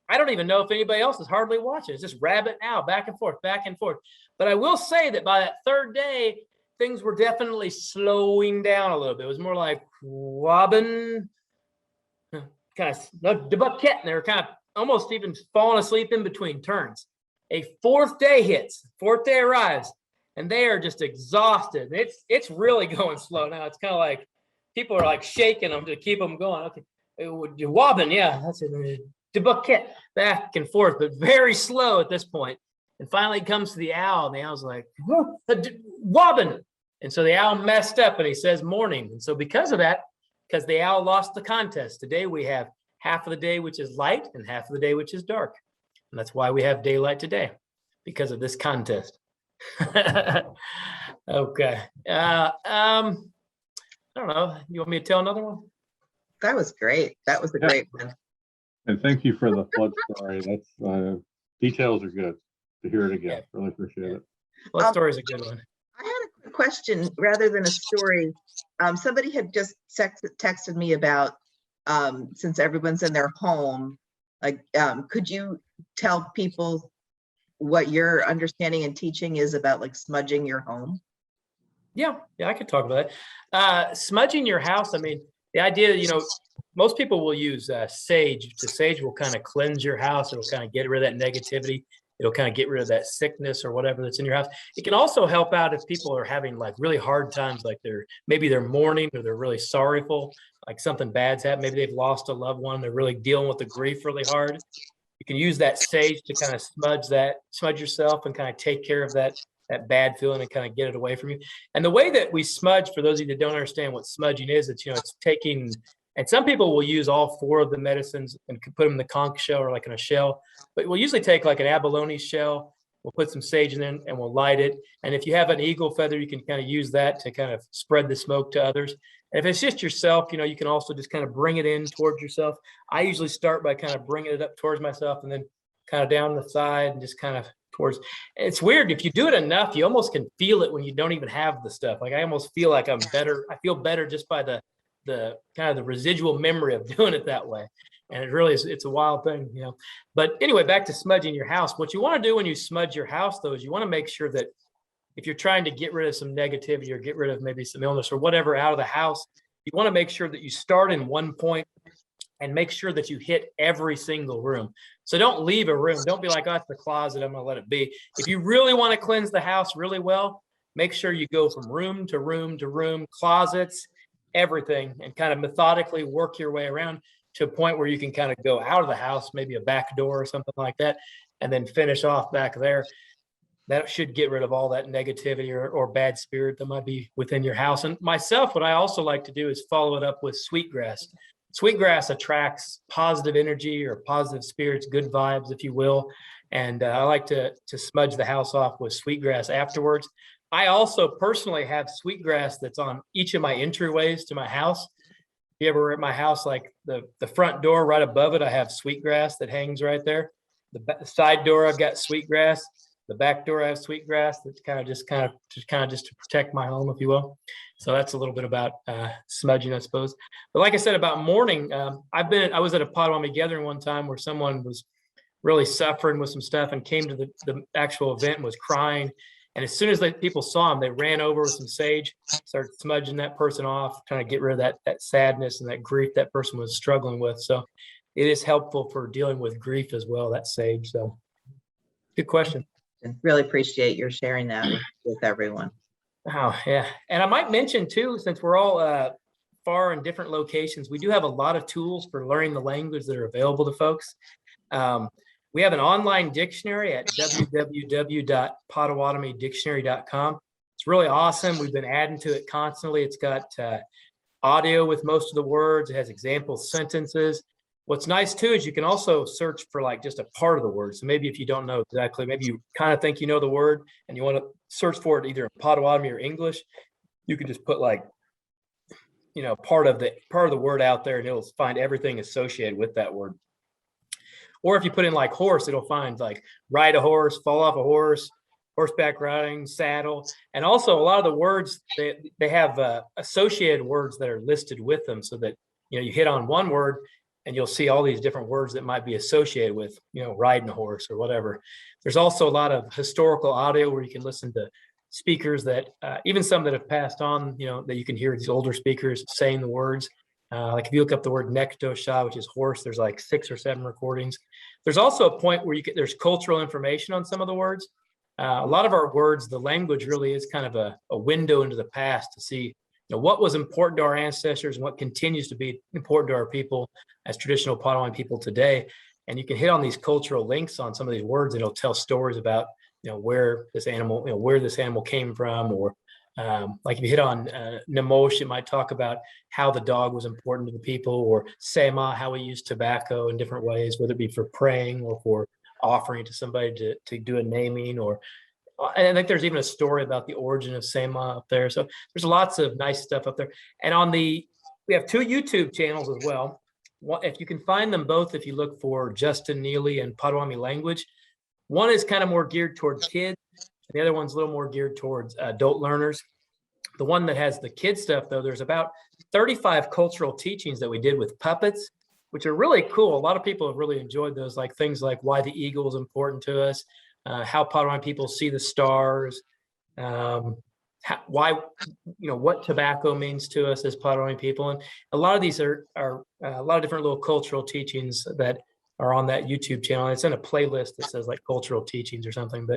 I don't even know if anybody else is hardly watching. It's just rabbit and owl, back and forth, back and forth. But I will say that by that third day, things were definitely slowing down a little bit. It was more like wobbin, kind of no debucket, and they were kind of almost even falling asleep in between turns. A fourth day hits, fourth day arrives, and they are just exhausted. It's really going slow now. It's kind of like people are like shaking them to keep them going. Okay, wobbin, yeah, that's it. Debucket, back and forth, but very slow at this point. And finally it comes to the owl, and the owl's like, wobbin. And so the owl messed up, and he says morning. And so because of that, because the owl lost the contest, today we have half of the day which is light and half of the day which is dark. And that's why we have daylight today, because of this contest. Okay. I don't know. You want me to tell another one? That was great. That was a great one. And thank you for the flood story. That's details are good to hear it again. Really appreciate it. Flood story is a good one. I had a quick question rather than a story. Somebody had just texted me about, since everyone's in their home, like, could you tell people what your understanding and teaching is about like smudging your home? Yeah, I could talk about that. Smudging your house. I mean, the idea, most people will use sage. The sage will kind of cleanse your house. It'll kind of get rid of that negativity. It'll kind of get rid of that sickness or whatever that's in your house. It can also help out if people are having like really hard times, like maybe they're mourning or they're really sorrowful, like something bad's happened. Maybe they've lost a loved one. They're really dealing with the grief really hard. You can use that sage to kind of smudge yourself and kind of take care of that bad feeling and kind of get it away from you. And the way that we smudge, for those of you that don't understand what smudging is, it's taking, and some people will use all four of the medicines and put them in the conch shell or like in a shell, but we'll usually take like an abalone shell, we'll put some sage in there and we'll light it. And if you have an eagle feather, you can kind of use that to kind of spread the smoke to others. And if it's just yourself, you can also just kind of bring it in towards yourself. I usually start by kind of bringing it up towards myself and then kind of down the side and just kind of towards. It's weird. If you do it enough, you almost can feel it when you don't even have the stuff. Like I almost feel like I'm better. I feel better just by the kind of the residual memory of doing it that way. And it really is, it's a wild thing, But anyway, back to smudging your house. What you want to do when you smudge your house, though, is you want to make sure that if you're trying to get rid of some negativity or get rid of maybe some illness or whatever out of the house, you want to make sure that you start in one point and make sure that you hit every single room. So don't leave a room. Don't be like, oh, it's the closet, I'm going to let it be. If you really want to cleanse the house really well, make sure you go from room to room to room, closets, everything, and kind of methodically work your way around to a point where you can kind of go out of the house, maybe a back door or something like that, and then finish off back there. That should get rid of all that negativity or bad spirit that might be within your house. And myself, what I also like to do is follow it up with sweetgrass. Sweetgrass attracts positive energy or positive spirits, good vibes, if you will. And I like to smudge the house off with sweetgrass afterwards. I also personally have sweetgrass that's on each of my entryways to my house. If you ever were at my house, like the front door right above it, I have sweetgrass that hangs right there. The side door, I've got sweetgrass. The back door, I have sweetgrass. That's just to protect my home, if you will. So that's a little bit about smudging, I suppose. But like I said about mourning, I was at a Potawatomi gathering one time where someone was really suffering with some stuff and came to the actual event and was crying. And as soon as people saw him, they ran over with some sage, started smudging that person off, trying to get rid of that sadness and that grief that person was struggling with. So it is helpful for dealing with grief as well, that sage. So good question. And really appreciate your sharing that with everyone. Oh, yeah. And I might mention too, since we're all far in different locations, we do have a lot of tools for learning the language that are available to folks. We have an online dictionary at www.potawatomi.dictionary.com. It's really awesome. We've been adding to it constantly. It's got audio with most of the words. It has example sentences. What's nice too is you can also search for like just a part of the word. So maybe if you don't know exactly, maybe you kind of think you know the word and you want to search for it either in Potawatomi or English, you can just put like, part of the word out there and it'll find everything associated with that word. Or if you put in like horse, it'll find like ride a horse, fall off a horse, horseback riding, saddle, and also a lot of the words they have associated words that are listed with them, so that you hit on one word and you'll see all these different words that might be associated with riding a horse or whatever. There's also a lot of historical audio where you can listen to speakers that even some that have passed on, that you can hear these older speakers saying the words. Like if you look up the word Nektoshah, which is horse, there's like 6 or 7 recordings. There's also a point where there's cultural information on some of the words. A lot of our words, the language really is kind of a window into the past to see what was important to our ancestors and what continues to be important to our people as traditional Potawatomi people today. And you can hit on these cultural links on some of these words, and it'll tell stories about where this animal came from, or like if you hit on Nemosh, it might talk about how the dog was important to the people, or Sema, how we use tobacco in different ways, whether it be for praying or for offering to somebody to do a naming, and I think there's even a story about the origin of Sema up there. So there's lots of nice stuff up there. And we have 2 YouTube channels as well. If you can find them both, if you look for Justin Neely and Potawatomi Language. One is kind of more geared towards kids, and the other one's a little more geared towards adult learners. The one that has the kid stuff, though, there's about 35 cultural teachings that we did with puppets, which are really cool. A lot of people have really enjoyed those, like things like why the eagle is important to us, how Potawatomi people see the stars, what tobacco means to us as Potawatomi people. And a lot of these are a lot of different little cultural teachings that are on that YouTube channel. It's in a playlist that says like cultural teachings or something.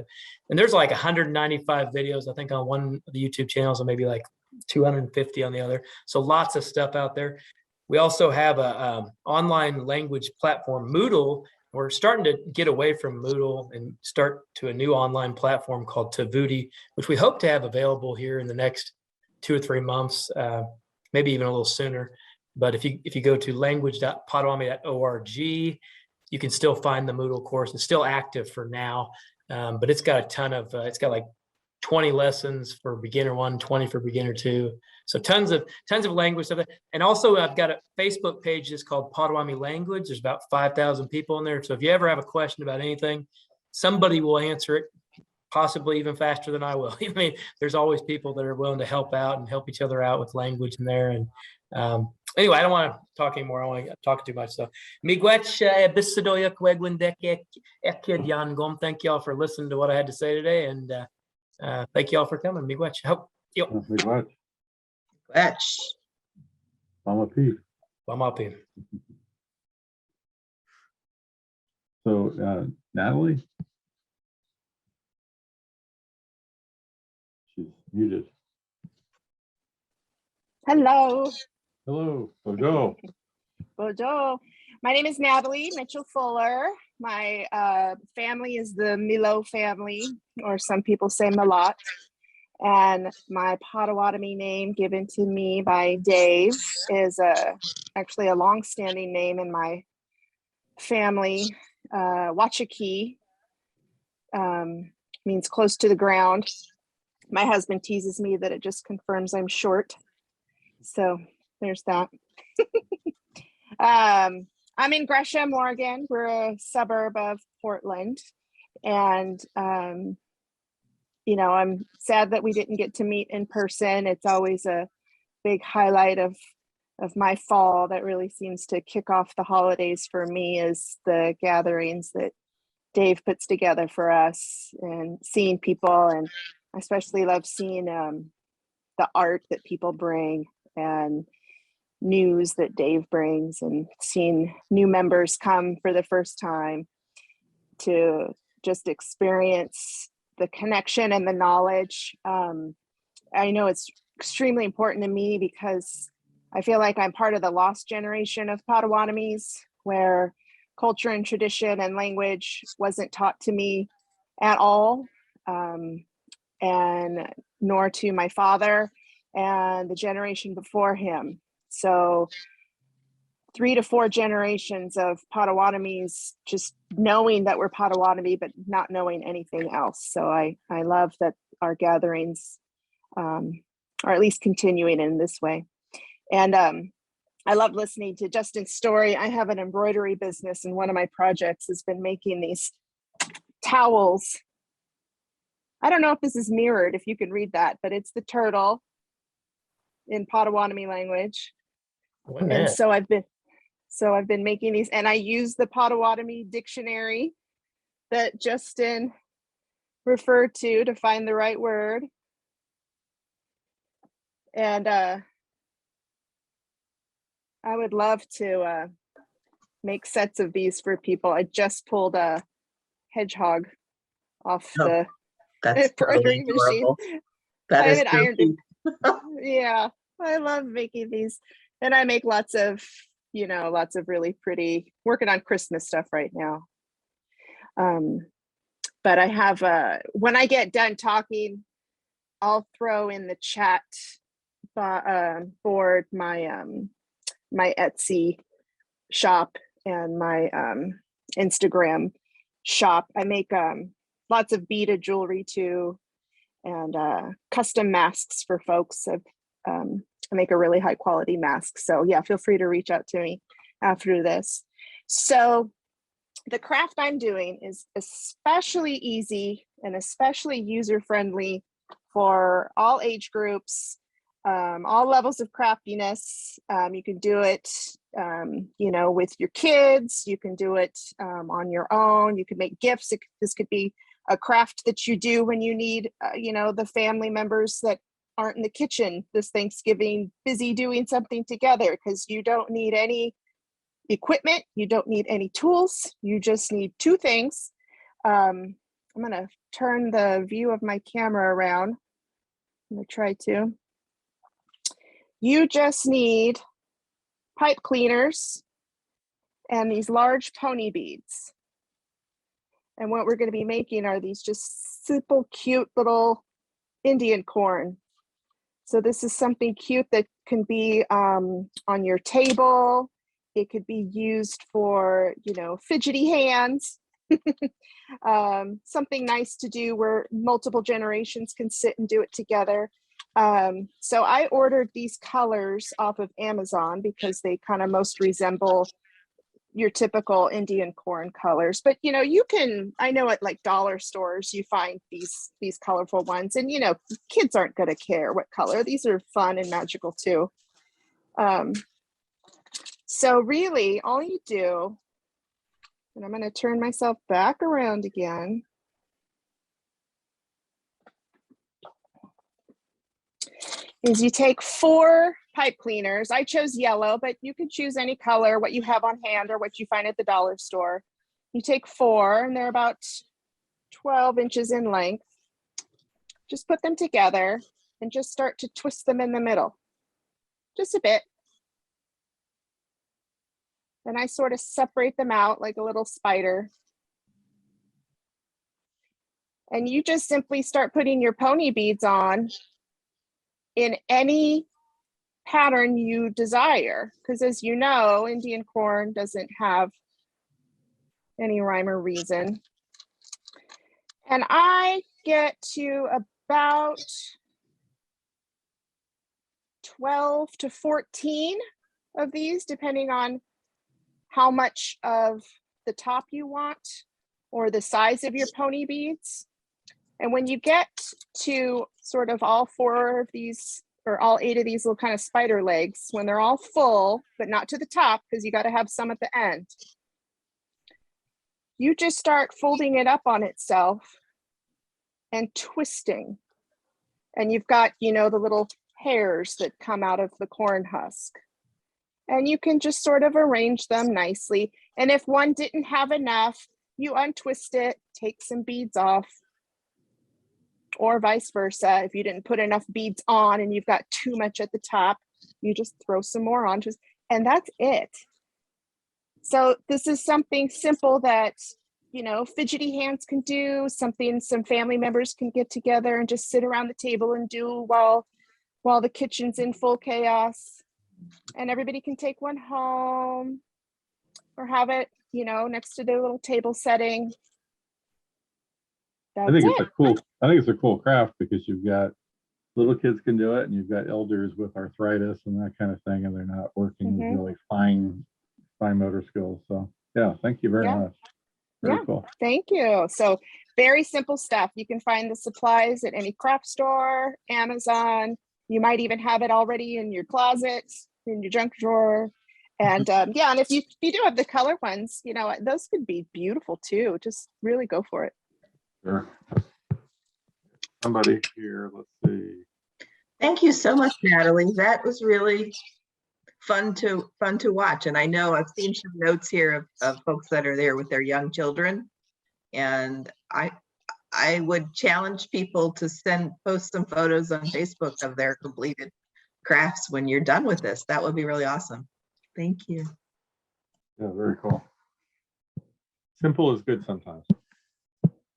And there's like 195 videos, I think, on one of the YouTube channels, and maybe like 250 on the other. So lots of stuff out there. We also have a online language platform, Moodle. We're starting to get away from Moodle and start to a new online platform called Tavuti, which we hope to have available here in the next 2 or 3 months, maybe even a little sooner. But if you go to language.potawatomi.org, you can still find the Moodle course. It's still active for now, but it's got a ton of, it's got like 20 lessons for beginner 1, 20 for beginner 2. So tons of language stuff. And also I've got a Facebook page just called Potawatomi Language. There's about 5,000 people in there. So if you ever have a question about anything, somebody will answer it, possibly even faster than I will. I mean, there's always people that are willing to help out and help each other out with language in there. And anyway, I don't want to talk anymore. I want to talk too much. So, thank y'all for listening to what I had to say today. And thank y'all for coming. Fetch. Mama P. So Natalie? She's muted. Hello. Hello. Bonjour. Bonjour. My name is Natalie Mitchell-Fuller. My family is the Milo family, or some people say Malott. And my Potawatomi name given to me by Dave is actually a long-standing name in my family. Wachaki means close to the ground. My husband teases me that it just confirms I'm short. So there's that. I'm in Gresham, Oregon. We're a suburb of Portland. And I'm sad that we didn't get to meet in person. It's always a big highlight of my fall that really seems to kick off the holidays for me, is the gatherings that Dave puts together for us and seeing people. And I especially love seeing the art that people bring and news that Dave brings, and seeing new members come for the first time to just experience the connection and the knowledge. I know it's extremely important to me because I feel like I'm part of the lost generation of Potawatomis, where culture and tradition and language wasn't taught to me at all, and nor to my father and the generation before him. So 3 to 4 generations of Potawatomis just knowing that we're Potawatomi, but not knowing anything else. So I love that our gatherings are at least continuing in this way. And I love listening to Justin's story. I have an embroidery business, and one of my projects has been making these towels I don't know if this is mirrored, if you can read that, but it's the turtle in Potawatomi language. Wouldn't And it? so I've been making these, and I use the Potawatomi dictionary that Justin referred to find the right word. And I would love to make sets of these for people. I just pulled a hedgehog off Oh, the That's totally embroidery machine. adorable. That I is haven't so ironed it. cute. Yeah, I love making these. And I make lots of really pretty, working on Christmas stuff right now. But I have, when I get done talking, I'll throw in the chat board my Etsy shop and my Instagram shop. I make lots of beaded jewelry too, and custom masks for folks. I make a really high quality mask. So yeah, feel free to reach out to me after this. So the craft I'm doing is especially easy and especially user-friendly for all age groups, all levels of craftiness. You can do it, with your kids. You can do it on your own. You can make gifts. This could be a craft that you do when you need, the family members that aren't in the kitchen this Thanksgiving busy doing something together, because you don't need any equipment. You don't need any tools. You just need two things. I'm going to turn the view of my camera around. I'm going to try to. You just need pipe cleaners and these large pony beads. And what we're going to be making are these just simple, cute little Indian corn. So this is something cute that can be on your table. It could be used for, fidgety hands. Something nice to do where multiple generations can sit and do it together. So I ordered these colors off of Amazon because they kind of most resemble your typical Indian corn colors. But you can, I know at like dollar stores you find these colorful ones, and kids aren't going to care what color. These are fun and magical too. So really all you do, and I'm going to turn myself back around again, is you take 4 pipe cleaners. I chose yellow, but you can choose any color, what you have on hand or what you find at the dollar store. You take 4 and they're about 12 inches in length. Just put them together and just start to twist them in the middle, just a bit. Then I sort of separate them out like a little spider. And you just simply start putting your pony beads on in any pattern you desire, because as you know, Indian corn doesn't have any rhyme or reason. And I get to about 12 to 14 of these, depending on how much of the top you want or the size of your pony beads. And when you get to sort of all 4 of these, or all 8 of these little kind of spider legs, when they're all full, but not to the top, because you got to have some at the end, you just start folding it up on itself and twisting. And you've got, the little hairs that come out of the corn husk. And you can just sort of arrange them nicely. And if one didn't have enough, you untwist it, take some beads off, or vice versa. If you didn't put enough beads on and you've got too much at the top, you just throw some more on, and that's it. So this is something simple that, fidgety hands can do, something some family members can get together and just sit around the table and do while the kitchen's in full chaos. And everybody can take one home or have it, next to their little table setting. That's I think it. it's a cool craft, because you've got little kids can do it, and you've got elders with arthritis and that kind of thing, and they're not working with really fine motor skills. So yeah, thank you very much. Very cool. Thank you. So very simple stuff. You can find the supplies at any craft store, Amazon. You might even have it already in your closet, in your junk drawer. And yeah, and if you do have the color ones, you know, those could be beautiful too. Just really go for it. Sure. Somebody here, let's see. Thank you so much, Natalie. That was really fun to watch. And I know I've seen some notes here of folks that are there with their young children. And I would challenge people to post some photos on Facebook of their completed crafts when you're done with this. That would be really awesome. Thank you. Yeah, very cool. Simple is good sometimes,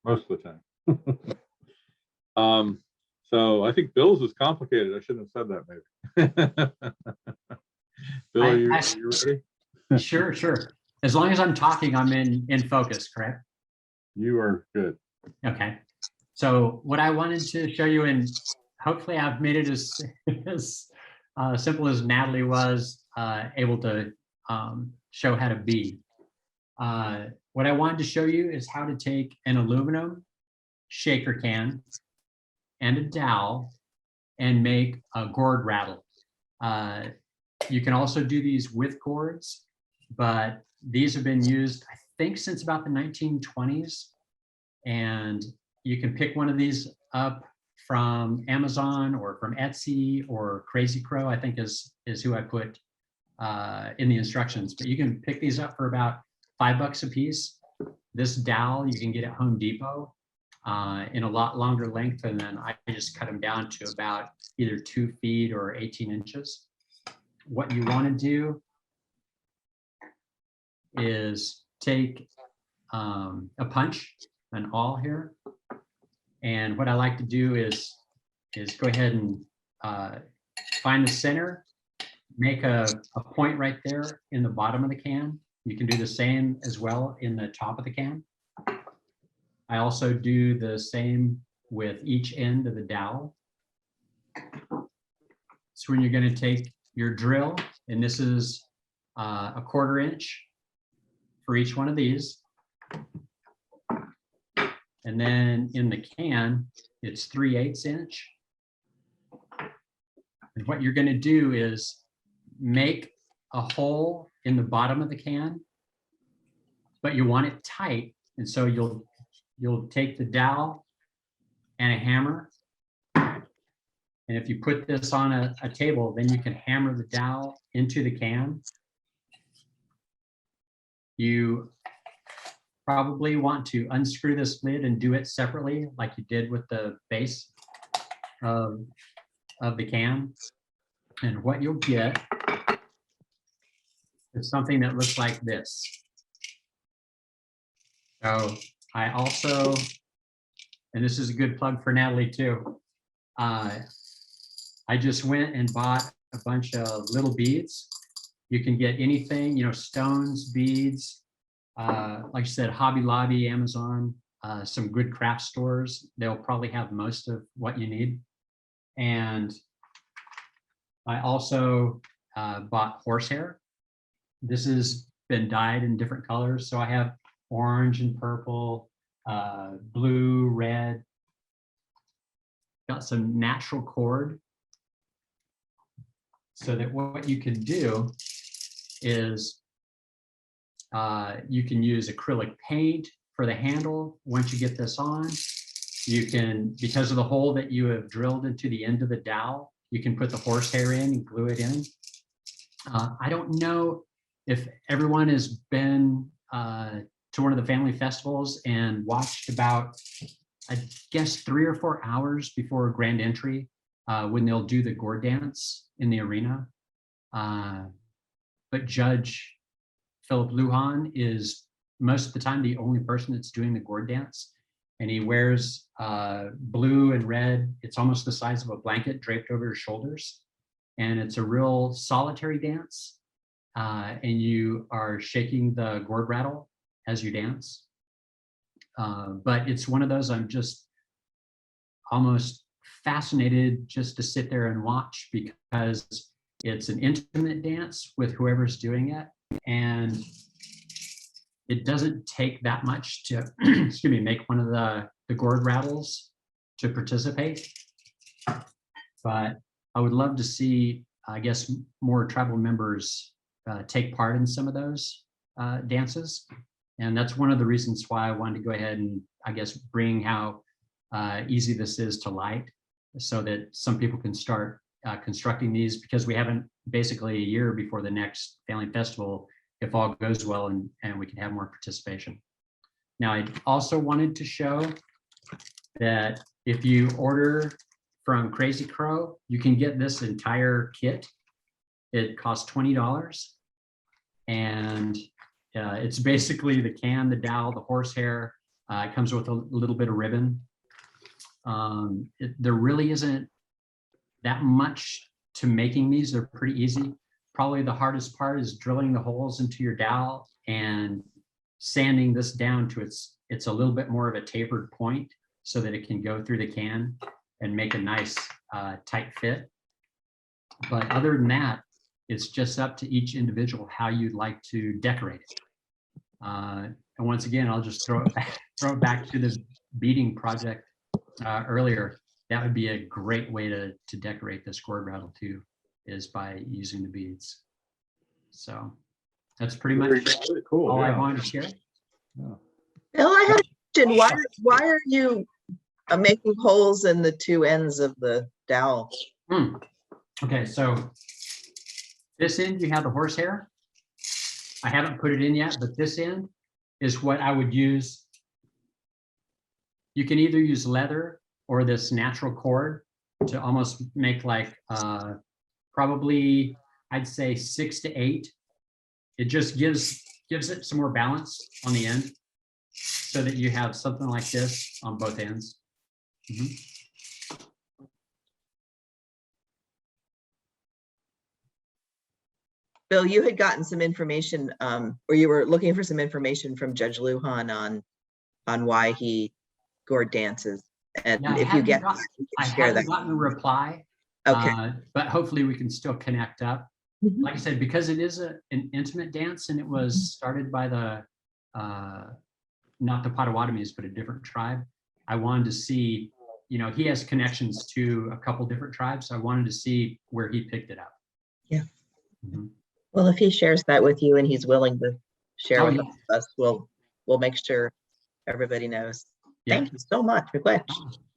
most of the time. So I think Bill's is complicated. I shouldn't have said that maybe. Bill, are you ready? Sure, sure. As long as I'm talking, I'm in focus, correct? You are good. Okay. So what I wanted to show you, and hopefully I've made it as simple as Natalie was able to show how to be. What I wanted to show you is how to take an aluminum shaker can and a dowel and make a gourd rattle. You can also do these with gourds, but these have been used, I think, since about the 1920s. And you can pick one of these up from Amazon or from Etsy or Crazy Crow, I think is who I put in the instructions. But you can pick these up for about $5 a piece. This dowel you can get at Home Depot in a lot longer length, and then I just cut them down to about either 2 feet or 18 inches. What you want to do is take a punch, an awl here, and what I like to do is go ahead and find the center, make a point right there in the bottom of the can. You can do the same as well in the top of the can. I also do the same with each end of the dowel. So when you're going to take your drill, and this is a 1/4 inch for each one of these. And then in the can, it's 3/8 inch. And what you're going to do is make a hole in the bottom of the can, but you want it tight. And so you'll take the dowel and a hammer. And if you put this on a table, then you can hammer the dowel into the can. You probably want to unscrew this lid and do it separately, like you did with the base of the can. And what you'll get is something that looks like this. So I also, and this is a good plug for Natalie too, I just went and bought a bunch of little beads. You can get anything, you know, stones, beads, like I said, Hobby Lobby, Amazon, some good craft stores. They'll probably have most of what you need. And I also bought horsehair. This has been dyed in different colors. So I have orange and purple, blue, red. Got some natural cord. So that what you can do is you can use acrylic paint for the handle. Once you get this on, you can, because of the hole that you have drilled into the end of the dowel, you can put the horsehair in and glue it in. I don't know if everyone has been to one of the family festivals and watched about, I guess, 3 or 4 hours before grand entry when they'll do the gourd dance in the arena. But Judge Philip Lujan is most of the time the only person that's doing the gourd dance. And he wears blue and red. It's almost the size of a blanket draped over his shoulders. And it's a real solitary dance. And you are shaking the gourd rattle as you dance. But it's one of those I'm just almost fascinated just to sit there and watch, because it's an intimate dance with whoever's doing it. And it doesn't take that much to, excuse me, make one of the gourd rattles to participate. But I would love to see, I guess, more tribal members take part in some of those dances. And that's one of the reasons why I wanted to go ahead and, I guess, bring how easy this is to light, so that some people can start constructing these, because we haven't basically a year before the next Family Festival, if all goes well, and we can have more participation. Now, I also wanted to show that if you order from Crazy Crow, you can get this entire kit. It costs $20, and it's basically the can, the dowel, the horsehair. It comes with a little bit of ribbon. There really isn't that much to making these. They're pretty easy. Probably the hardest part is drilling the holes into your dowel and sanding this down to it's a little bit more of a tapered point, so that it can go through the can and make a nice tight fit. But other than that, it's just up to each individual how you'd like to decorate it. And once again, I'll just throw it back to the beading project earlier. That would be a great way to decorate this gourd rattle too, is by using the beads. So that's pretty much Very cool. all I Yeah. wanted to share. Yeah. Bill, I had a question. Why are you making holes in the two ends of the dowel? Okay, so this end, you have the horsehair. I haven't put it in yet, but this end is what I would use. You can either use leather or this natural cord to almost make like probably, I'd say 6 to 8. It just gives it some more balance on the end, so that you have something like this on both ends. Bill, you had gotten some information, or you were looking for some information from Judge Lujan on why he gourd dances. And Yeah, if you get, I share haven't that. gotten a reply. Okay. But hopefully we can still connect up. Mhm. Like I said, because it is an intimate dance, and it was started by the, not the Potawatomis, but a different tribe. I wanted to see, he has connections to a couple different tribes. So I wanted to see where he picked it up. Yeah. Mhm. Well, if he shares that with you and he's willing to share Oh, with yeah. us, we'll make sure everybody knows. Yeah. Thank you so much, Miigwech.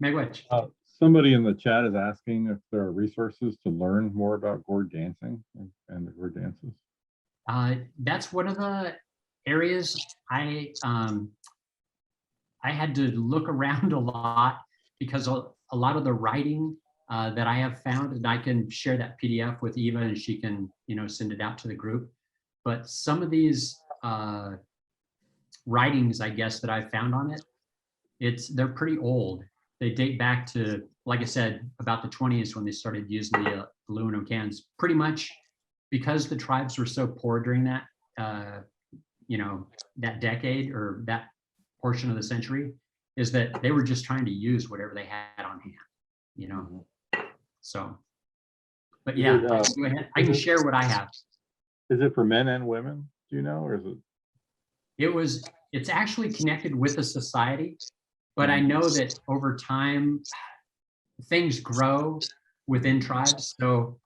Miigwech. Somebody in the chat is asking if there are resources to learn more about gourd dancing and the gourd dances. That's one of the areas I had to look around a lot, because a lot of the writing that I have found, and I can share that PDF with Eva, and she can, send it out to the group. But some of these writings, I guess, that I found on it, they're pretty old. They date back to, like I said, about the 20s, when they started using the aluminum cans. Pretty much because the tribes were so poor during that, that decade, or that portion of the century, is that they were just trying to use whatever they had on hand, So, but yeah, Is it, go ahead. I can share what I have. Is it for men and women? Do you know, or is it? It's actually connected with the society, but I know that over time things grow within tribes. So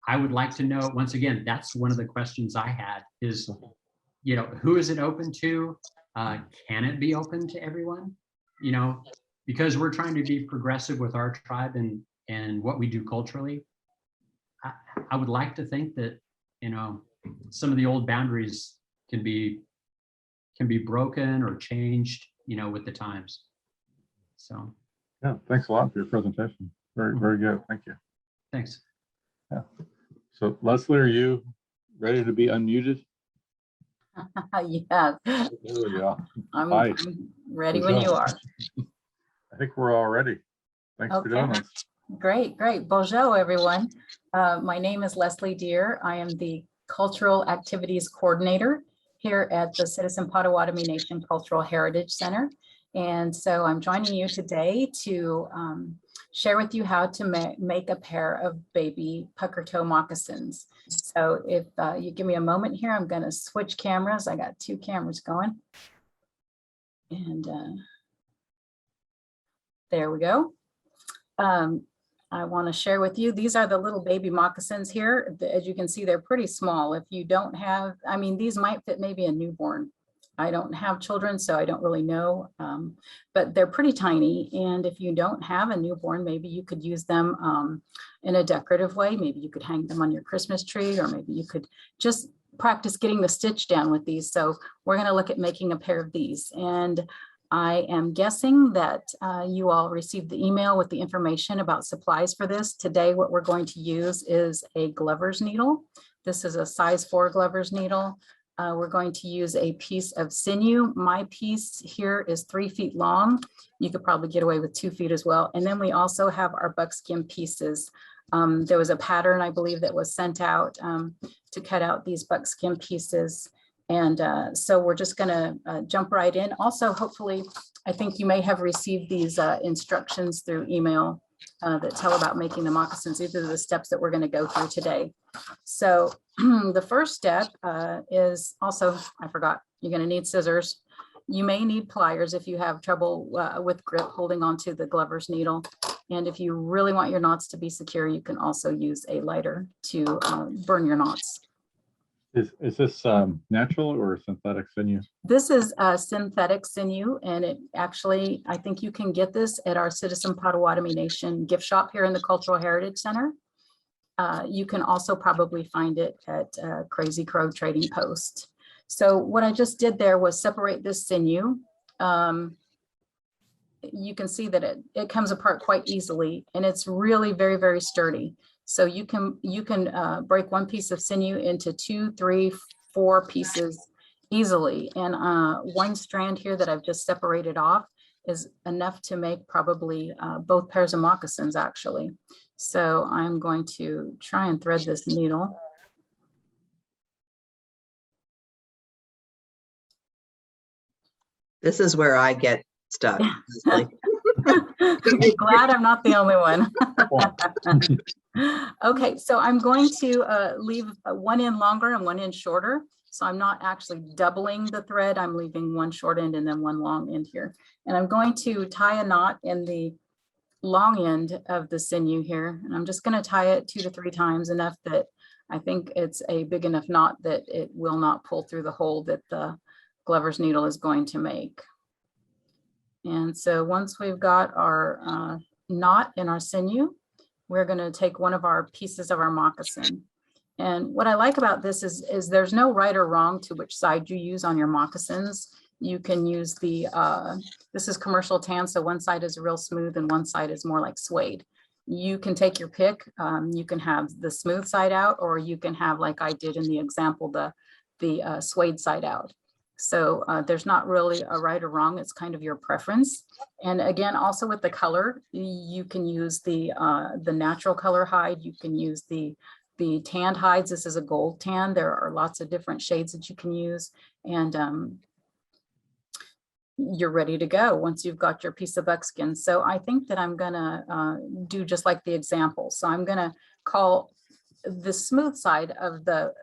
I would like to know, once again, that's one of the questions I had is, who is it open to? Can it be open to everyone? Because we're trying to be progressive with our tribe and what we do culturally. I would like to think that, some of the old boundaries can be broken or changed, with the times. So. Yeah, thanks a lot for your presentation. Very, very good. Thank you. Thanks. Yeah. So Leslie, are you ready to be unmuted? Yes, There we go. I'm Hi. ready when you are. I think we're all ready. Thanks for doing Okay. this. Great. Bonjour, everyone. My name is Leslie Deer. I am the Cultural Activities Coordinator here at the Citizen Potawatomi Nation Cultural Heritage Center. And so I'm joining you today to share with you how to make a pair of baby pucker toe moccasins. So So if you give me a moment here, I'm going to switch cameras. I got two cameras going. And there we go. I want to share with you, these are the little baby moccasins here. As you can see, they're pretty small. If you don't have, I mean, these might fit maybe a newborn. I don't have children, so I don't really know, but they're pretty tiny. And if you don't have a newborn, maybe you could use them in a decorative way. Maybe you could hang them on your Christmas tree, or maybe you could just practice getting the stitch down with these. So we're going to look at making a pair of these. And I am guessing that you all received the email with the information about supplies for this. Today, what we're going to use is a glover's needle. This is a size 4 glover's needle. We're going to use a piece of sinew. My piece here is 3 feet long. You could probably get away with 2 feet as well. And then we also have our buckskin pieces. There was a pattern, I believe, that was sent out to cut out these buckskin pieces. And so we're just going to jump right in. Also, hopefully, I think you may have received these instructions through email that tell about making the moccasins. These are the steps that we're going to go through today. So the first step is also, I forgot, you're going to need scissors. You may need pliers if you have trouble with grip holding onto the glover's needle. And if you really want your knots to be secure, you can also use a lighter to burn your knots. Is this natural or synthetic sinew? This is synthetic sinew, and it actually, I think you can get this at our Citizen Potawatomi Nation gift shop here in the Cultural Heritage Center. You can also probably find it at Crazy Crow Trading Post. So what I just did there was separate this sinew. You can see that it comes apart quite easily, and it's really very, very sturdy. So you can break one piece of sinew into 2, 3, 4 pieces easily. And one strand here that I've just separated off is enough to make probably both pairs of moccasins, actually. So I'm going to try and thread this needle. This is where I get stuck. I'm glad I'm not the only one. Okay, so I'm going to leave one end longer and one end shorter. So I'm not actually doubling the thread. I'm leaving one short end and then one long end here. And I'm going to tie a knot in the long end of the sinew here. And I'm just going to tie it 2 to 3 times, enough that I think it's a big enough knot that it will not pull through the hole that the glover's needle is going to make. And so once we've got our knot in our sinew, we're going to take one of our pieces of our moccasin. And what I like about this is there's no right or wrong to which side you use on your moccasins. You can use the, this is commercial tan, so one side is real smooth and one side is more like suede. You can take your pick. You can have the smooth side out, or you can have, like I did in the example, the suede side out. So there's not really a right or wrong. It's kind of your preference. And again, also with the color, you can use the natural color hide. You can use the tanned hides. This is a gold tan. There are lots of different shades that you can use. And you're ready to go once you've got your piece of buckskin. So I think that I'm gonna do just like the example. So I'm gonna call the smooth side of the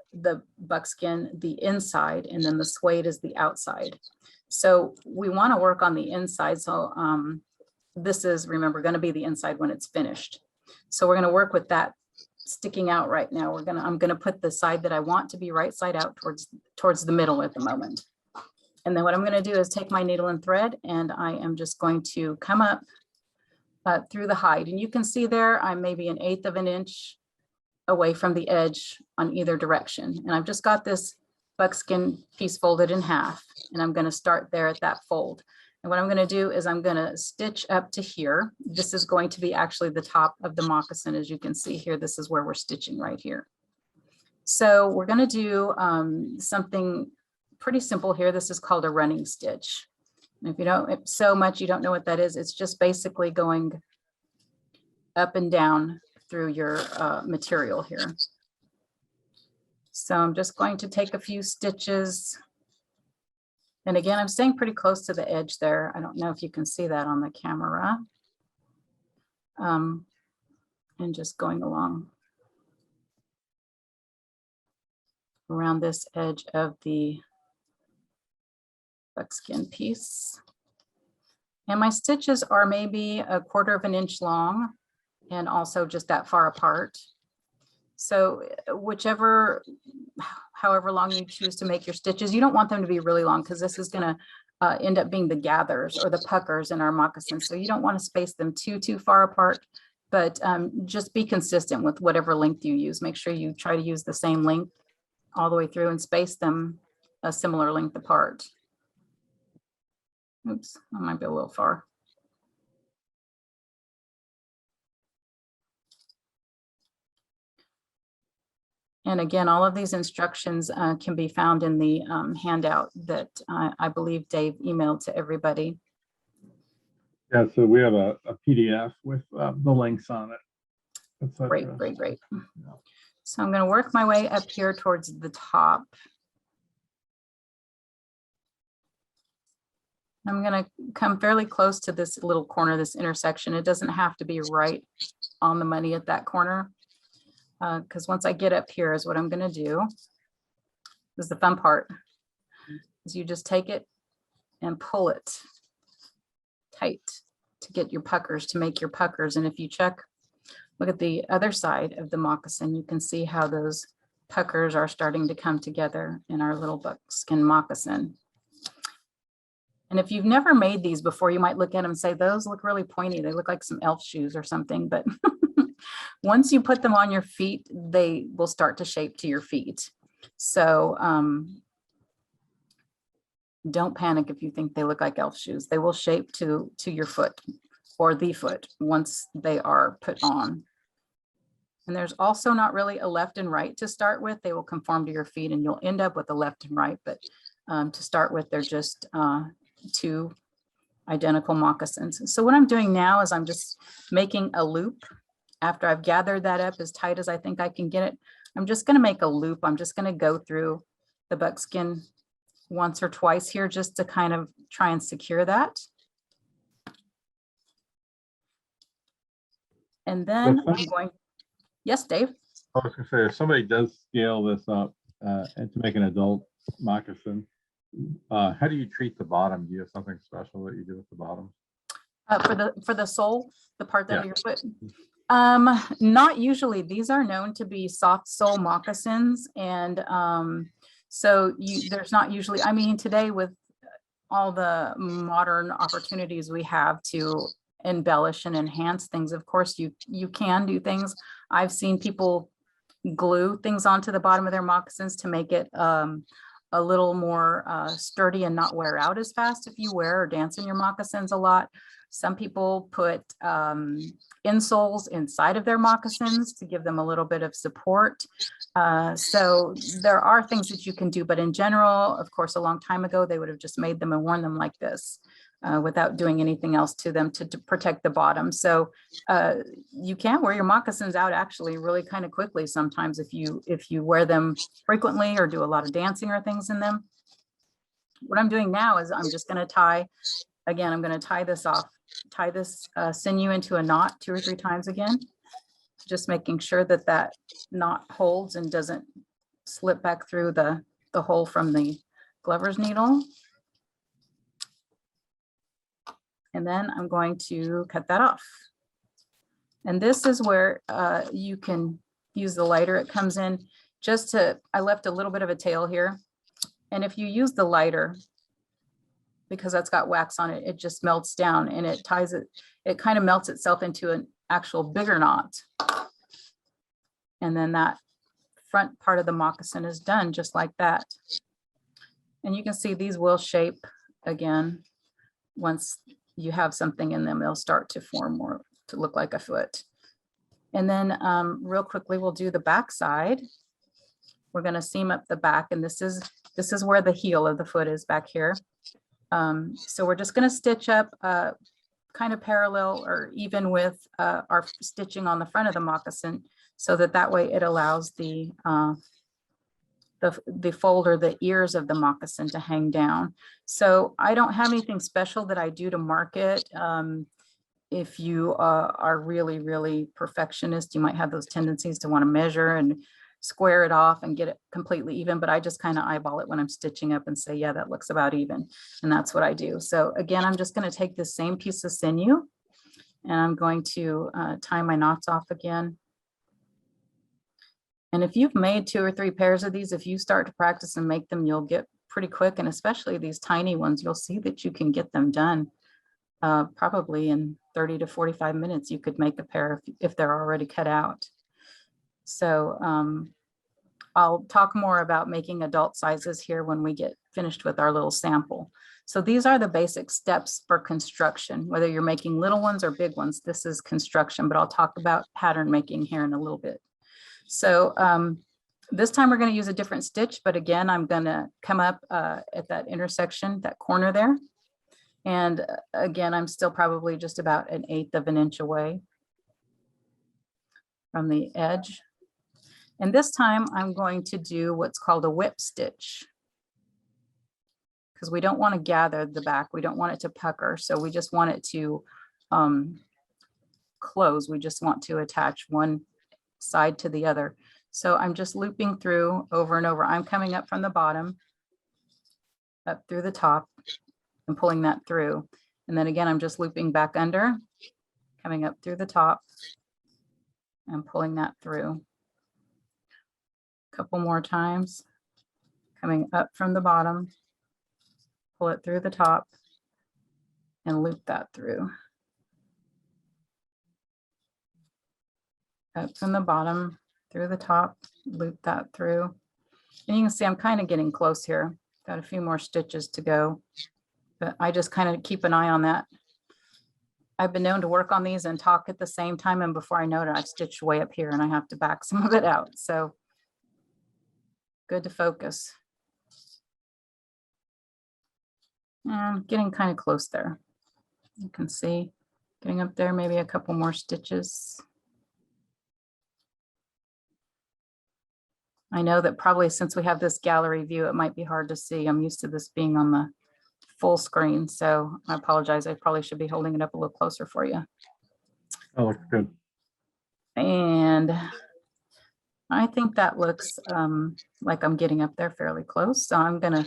buckskin the inside, and then the suede is the outside. So we want to work on the inside. So this is, remember, going to be the inside when it's finished. So we're going to work with that sticking out right now. I'm going to put the side that I want to be right side out towards the middle at the moment. And then what I'm going to do is take my needle and thread, and I am just going to come up through the hide. And you can see there, I'm maybe 1/8 of an inch away from the edge on either direction. And I've just got this buckskin piece folded in half, and I'm going to start there at that fold. And what I'm going to do is I'm going to stitch up to here. This is going to be actually the top of the moccasin. As you can see here, this is where we're stitching right here. So we're going to do something pretty simple here. This is called a running stitch. And if you don't, so much you don't know what that is, it's just basically going up and down through your material here. So I'm just going to take a few stitches. And again, I'm staying pretty close to the edge there. I don't know if you can see that on the camera. And just going along. around this edge of the buckskin piece. And my stitches are maybe 1/4 of an inch long and also just that far apart. So however long you choose to make your stitches, you don't want them to be really long because this is going to end up being the gathers or the puckers in our moccasins. So you don't want to space them too far apart, but just be consistent with whatever length you use. Make sure you try to use the same length all the way through and space them a similar length apart. Oops, that might be a little far. And again, all of these instructions can be found in the handout that I believe Dave emailed to everybody. Yeah, so we have a PDF with the links on it. Great. So I'm going to work my way up here towards the top. I'm going to come fairly close to this little corner, this intersection. It doesn't have to be right on the money at that corner. Because once I get up here is what I'm going to do. This is the fun part. Is you just take it and pull it tight to get your puckers, to make your puckers. And if you look at the other side of the moccasin, you can see how those puckers are starting to come together in our little buckskin moccasin. And if you've never made these before, you might look at them and say, those look really pointy. They look like some elf shoes or something, but once you put them on your feet, they will start to shape to your feet. So don't panic if you think they look like elf shoes. They will shape to your foot or the foot once they are put on. And there's also not really a left and right to start with. They will conform to your feet and you'll end up with a left and right. But to start with, they're just 2 identical moccasins. So what I'm doing now is I'm just making a loop. After I've gathered that up as tight as I think I can get it, I'm just going to make a loop. I'm just going to go through the buckskin once or twice here just to kind of try and secure that. And then I'm going, yes, Dave? I was going to say, if somebody does scale this up and to make an adult moccasin, how do you treat the bottom? Do you have something special that you do with the bottom? For the sole, the part that of your foot? Not usually. These are known to be soft sole moccasins. And so there's not usually, I mean, today with all the modern opportunities we have to embellish and enhance things, of course, you can do things. I've seen people glue things onto the bottom of their moccasins to make it a little more sturdy and not wear out as fast if you wear or dance in your moccasins a lot. Some people put insoles inside of their moccasins to give them a little bit of support. So there are things that you can do, but in general, of course, a long time ago, they would have just made them and worn them like this without doing anything else to them to protect the bottom. So you can wear your moccasins out actually really kind of quickly sometimes if you wear them frequently or do a lot of dancing or things in them. What I'm doing now is I'm just going to tie, again, I'm going to tie this off, tie this sinew into a knot 2 or 3 times again, just making sure that that knot holds and doesn't slip back through the hole from the glover's needle. And then I'm going to cut that off. And this is where you can use the lighter. It comes in just to, I left a little bit of a tail here. And if you use the lighter, because that's got wax on it, it just melts down and it ties it, it kind of melts itself into an actual bigger knot. And then that front part of the moccasin is done just like that. And you can see these will shape again. Once you have something in them, they'll start to form more to look like a foot. And then real quickly, we'll do the back side. We're going to seam up the back, and this is where the heel of the foot is back here. So we're just going to stitch up kind of parallel or even with our stitching on the front of the moccasin, so that way it allows the fold or the ears of the moccasin to hang down. So I don't have anything special that I do to mark it. If you are really, really perfectionist, you might have those tendencies to want to measure and square it off and get it completely even, but I just kind of eyeball it when I'm stitching up and say, yeah, that looks about even. And that's what I do. So again, I'm just going to take this same piece of sinew and I'm going to tie my knots off again. And if you've made 2 or 3 pairs of these, if you start to practice and make them, you'll get pretty quick. And especially these tiny ones, you'll see that you can get them done probably in 30 to 45 minutes. You could make a pair if they're already cut out. So I'll talk more about making adult sizes here when we get finished with our little sample. So these are the basic steps for construction, whether you're making little ones or big ones. This is construction, but I'll talk about pattern making here in a little bit. So this time we're going to use a different stitch, but again, I'm going to come up at that intersection, that corner there. And again, I'm still probably just about 1/8 of an inch away from the edge. And this time I'm going to do what's called a whip stitch, because we don't want to gather the back. We don't want it to pucker. So we just want it to close. We just want to attach one side to the other. So I'm just looping through over and over. I'm coming up from the bottom up through the top and pulling that through. And then again, I'm just looping back under, coming up through the top and pulling that through. A couple more times, coming up from the bottom, pull it through the top and loop that through. Up from the bottom, through the top, loop that through. And you can see I'm kind of getting close here. Got a few more stitches to go, but I just kind of keep an eye on that. I've been known to work on these and talk at the same time, and before I know it, I've stitched way up here and I have to back some of it out. So good to focus. I'm getting kind of close there. You can see getting up there, maybe a couple more stitches. I know that probably since we have this gallery view, it might be hard to see. I'm used to this being on the full screen, so I apologize. I probably should be holding it up a little closer for you. That looks good. And I think that looks like I'm getting up there fairly close. So I'm gonna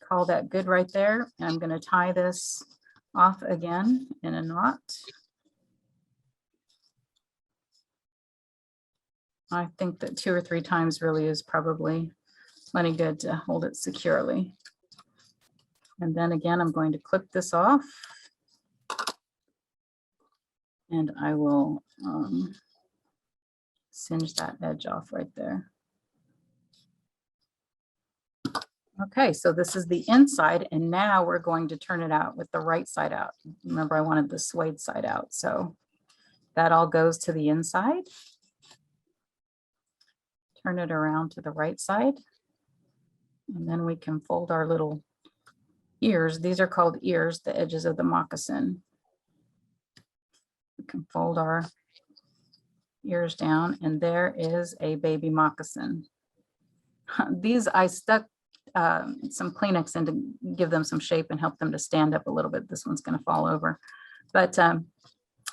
call that good right there. And I'm gonna tie this off again in a knot. I think that 2 or 3 times really is probably plenty good to hold it securely. And then again, I'm going to clip this off. And I will singe that edge off right there. Okay, so this is the inside, and now we're going to turn it out with the right side out. Remember, I wanted the suede side out, so that all goes to the inside. Turn it around to the right side, and then we can fold our little ears. These are called ears, the edges of the moccasin. We can fold our ears down, and there is a baby moccasin. These I stuck some Kleenex in to give them some shape and help them to stand up a little bit. This one's going to fall over, but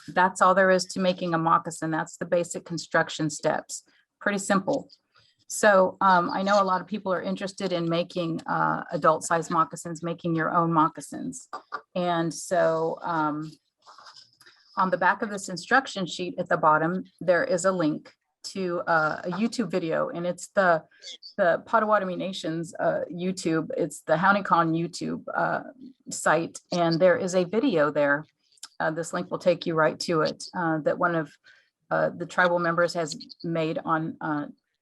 that's all there is to making a moccasin. That's the basic construction steps. Pretty simple. So I know a lot of people are interested in making adult size moccasins, making your own moccasins. And so on the back of this instruction sheet at the bottom, there is a link to a YouTube video, and it's the Potawatomi Nation's YouTube. It's the HoneyCon YouTube site, and there is a video there. This link will take you right to it, that one of the tribal members has made on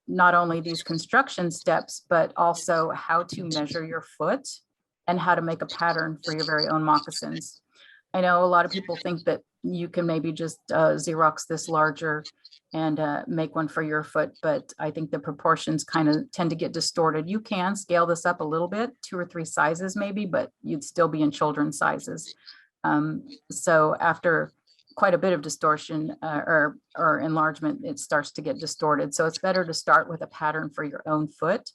not only these construction steps, but also how to measure your foot and how to make a pattern for your very own moccasins. I know a lot of people think that you can maybe just Xerox this larger and make one for your foot, but I think the proportions kind of tend to get distorted. You can scale this up a little bit, 2 or 3 sizes maybe, but you'd still be in children's sizes. So after quite a bit of distortion or enlargement, it starts to get distorted. So it's better to start with a pattern for your own foot.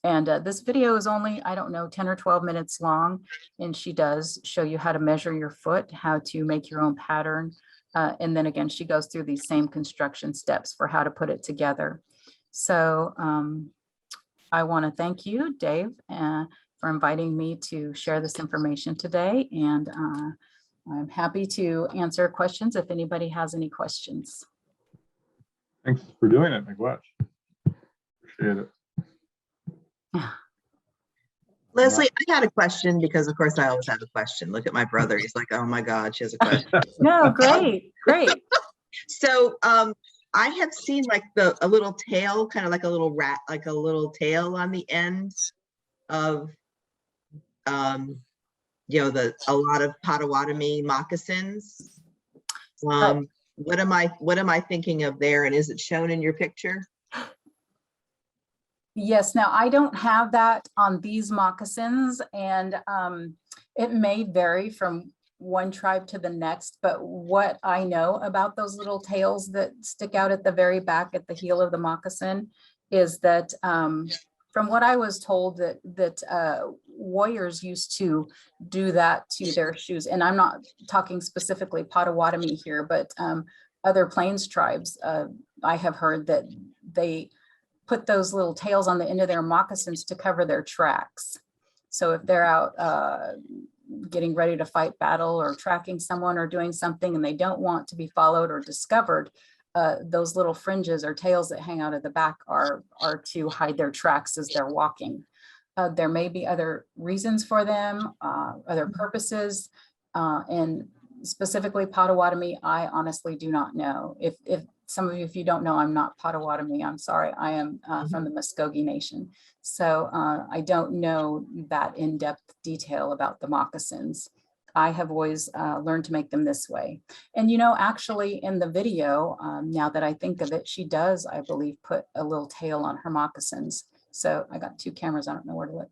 And this video is only, I don't know, 10 or 12 minutes long. And she does show you how to measure your foot, how to make your own pattern. And then again, she goes through these same construction steps for how to put it together. So I want to thank you, Dave, for inviting me to share this information today. And I'm happy to answer questions if anybody has any questions. Thanks for doing it, McWatch. Appreciate it. Leslie, I had a question because of course I always have a question. Look at my brother. He's like, oh my God, she has a question. No, great, great. So I have seen like a little tail, kind of like a little rat, like a little tail on the end of you know, a lot of Potawatomi moccasins. What am I thinking of there? And is it shown in your picture? Yes, now I don't have that on these moccasins, and it may vary from one tribe to the next, but what I know about those little tails that stick out at the very back at the heel of the moccasin is that from what I was told that warriors used to do that to their shoes, and I'm not talking specifically Potawatomi here, but other plains tribes, I have heard that they put those little tails on the end of their moccasins to cover their tracks. So if they're out getting ready to fight battle or tracking someone or doing something and they don't want to be followed or discovered, those little fringes or tails that hang out at the back are to hide their tracks as they're walking. There may be other reasons for them, other purposes, and specifically Potawatomi, I honestly do not know. If some of you, if you don't know, I'm not Potawatomi, I'm sorry. I am from the Muskogee Nation. So I don't know that in-depth detail about the moccasins. I have always learned to make them this way. And you know, actually in the video, now that I think of it, she does, I believe, put a little tail on her moccasins. So I got two cameras, I don't know where to look.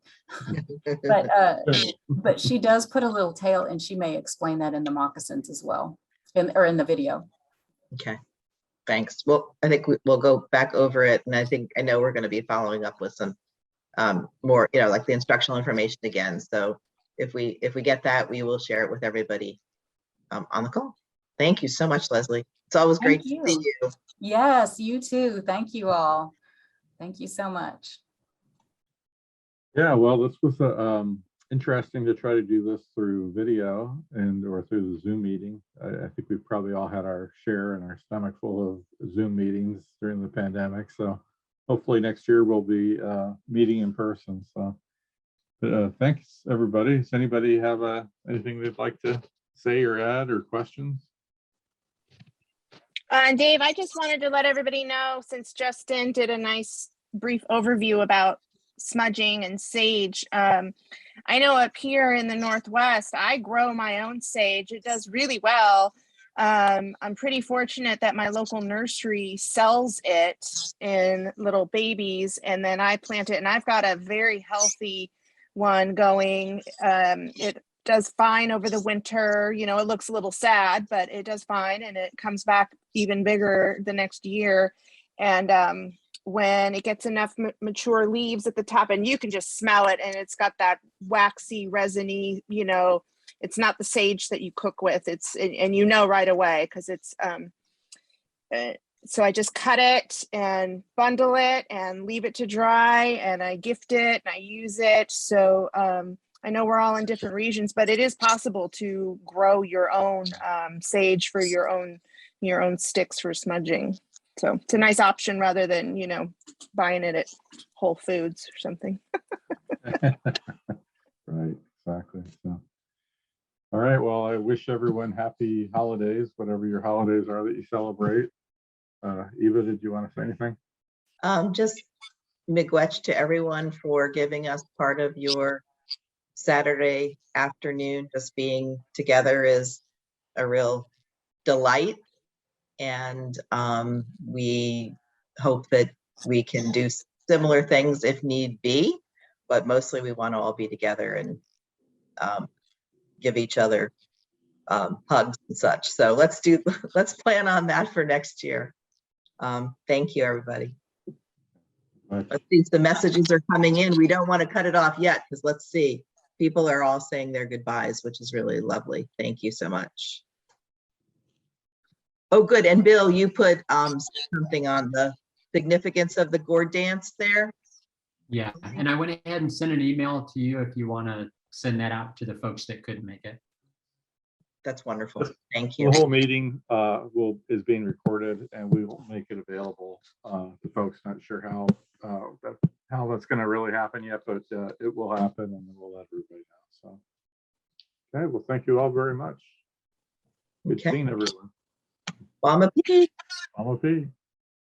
But she does put a little tail, and she may explain that in the moccasins as well, or in the video. Okay, thanks. Well, I think we'll go back over it, and I know we're going to be following up with some more, you know, like the instructional information again. So if we get that, we will share it with everybody on the call. Thank you so much, Leslie. It's always great to see you. Yes, you too. Thank you all. Thank you so much. Yeah, well, this was interesting to try to do this through video or through the Zoom meeting. I think we've probably all had our share and our stomach full of Zoom meetings during the pandemic. So hopefully next year we'll be meeting in person. So thanks, everybody. Does anybody have anything they'd like to say or add or questions? Dave, I just wanted to let everybody know, since Justin did a nice brief overview about smudging and sage. I know up here in the Northwest, I grow my own sage. It does really well. I'm pretty fortunate that my local nursery sells it in little babies, and then I plant it, and I've got a very healthy one going. It does fine over the winter. You know, it looks a little sad, but it does fine, and it comes back even bigger the next year. And when it gets enough mature leaves at the top, and you can just smell it, and it's got that waxy, resiny, you know, it's not the sage that you cook with. And you know right away, because it's so I just cut it and bundle it and leave it to dry, and I gift it and I use it. So I know we're all in different regions, but it is possible to grow your own sage for your own sticks for smudging. So it's a nice option rather than, you know, buying it at Whole Foods or something. Right, exactly. So, all right, well, I wish everyone happy holidays, whatever your holidays are that you celebrate. Eva, did you want to say anything? Just miigwech to everyone for giving us part of your Saturday afternoon. Just being together is a real delight. And we hope that we can do similar things if need be, but mostly we want to all be together and give each other hugs and such. So let's plan on that for next year. Thank you, everybody. Let's see if the messages are coming in. We don't want to cut it off yet, because let's see. People are all saying their goodbyes, which is really lovely. Thank you so much. Oh, good. And Bill, you put something on the significance of the Gourd dance there. Yeah, and I went ahead and sent an email to you if you want to send that out to the folks that couldn't make it. That's wonderful. Thank The you. whole meeting is being recorded, and we will make it available to folks. Not sure how that's going to really happen yet, but it will happen, and we'll let everybody know. So, okay, well, thank you all very much. Good Okay. seeing everyone. Mama P. Mama P.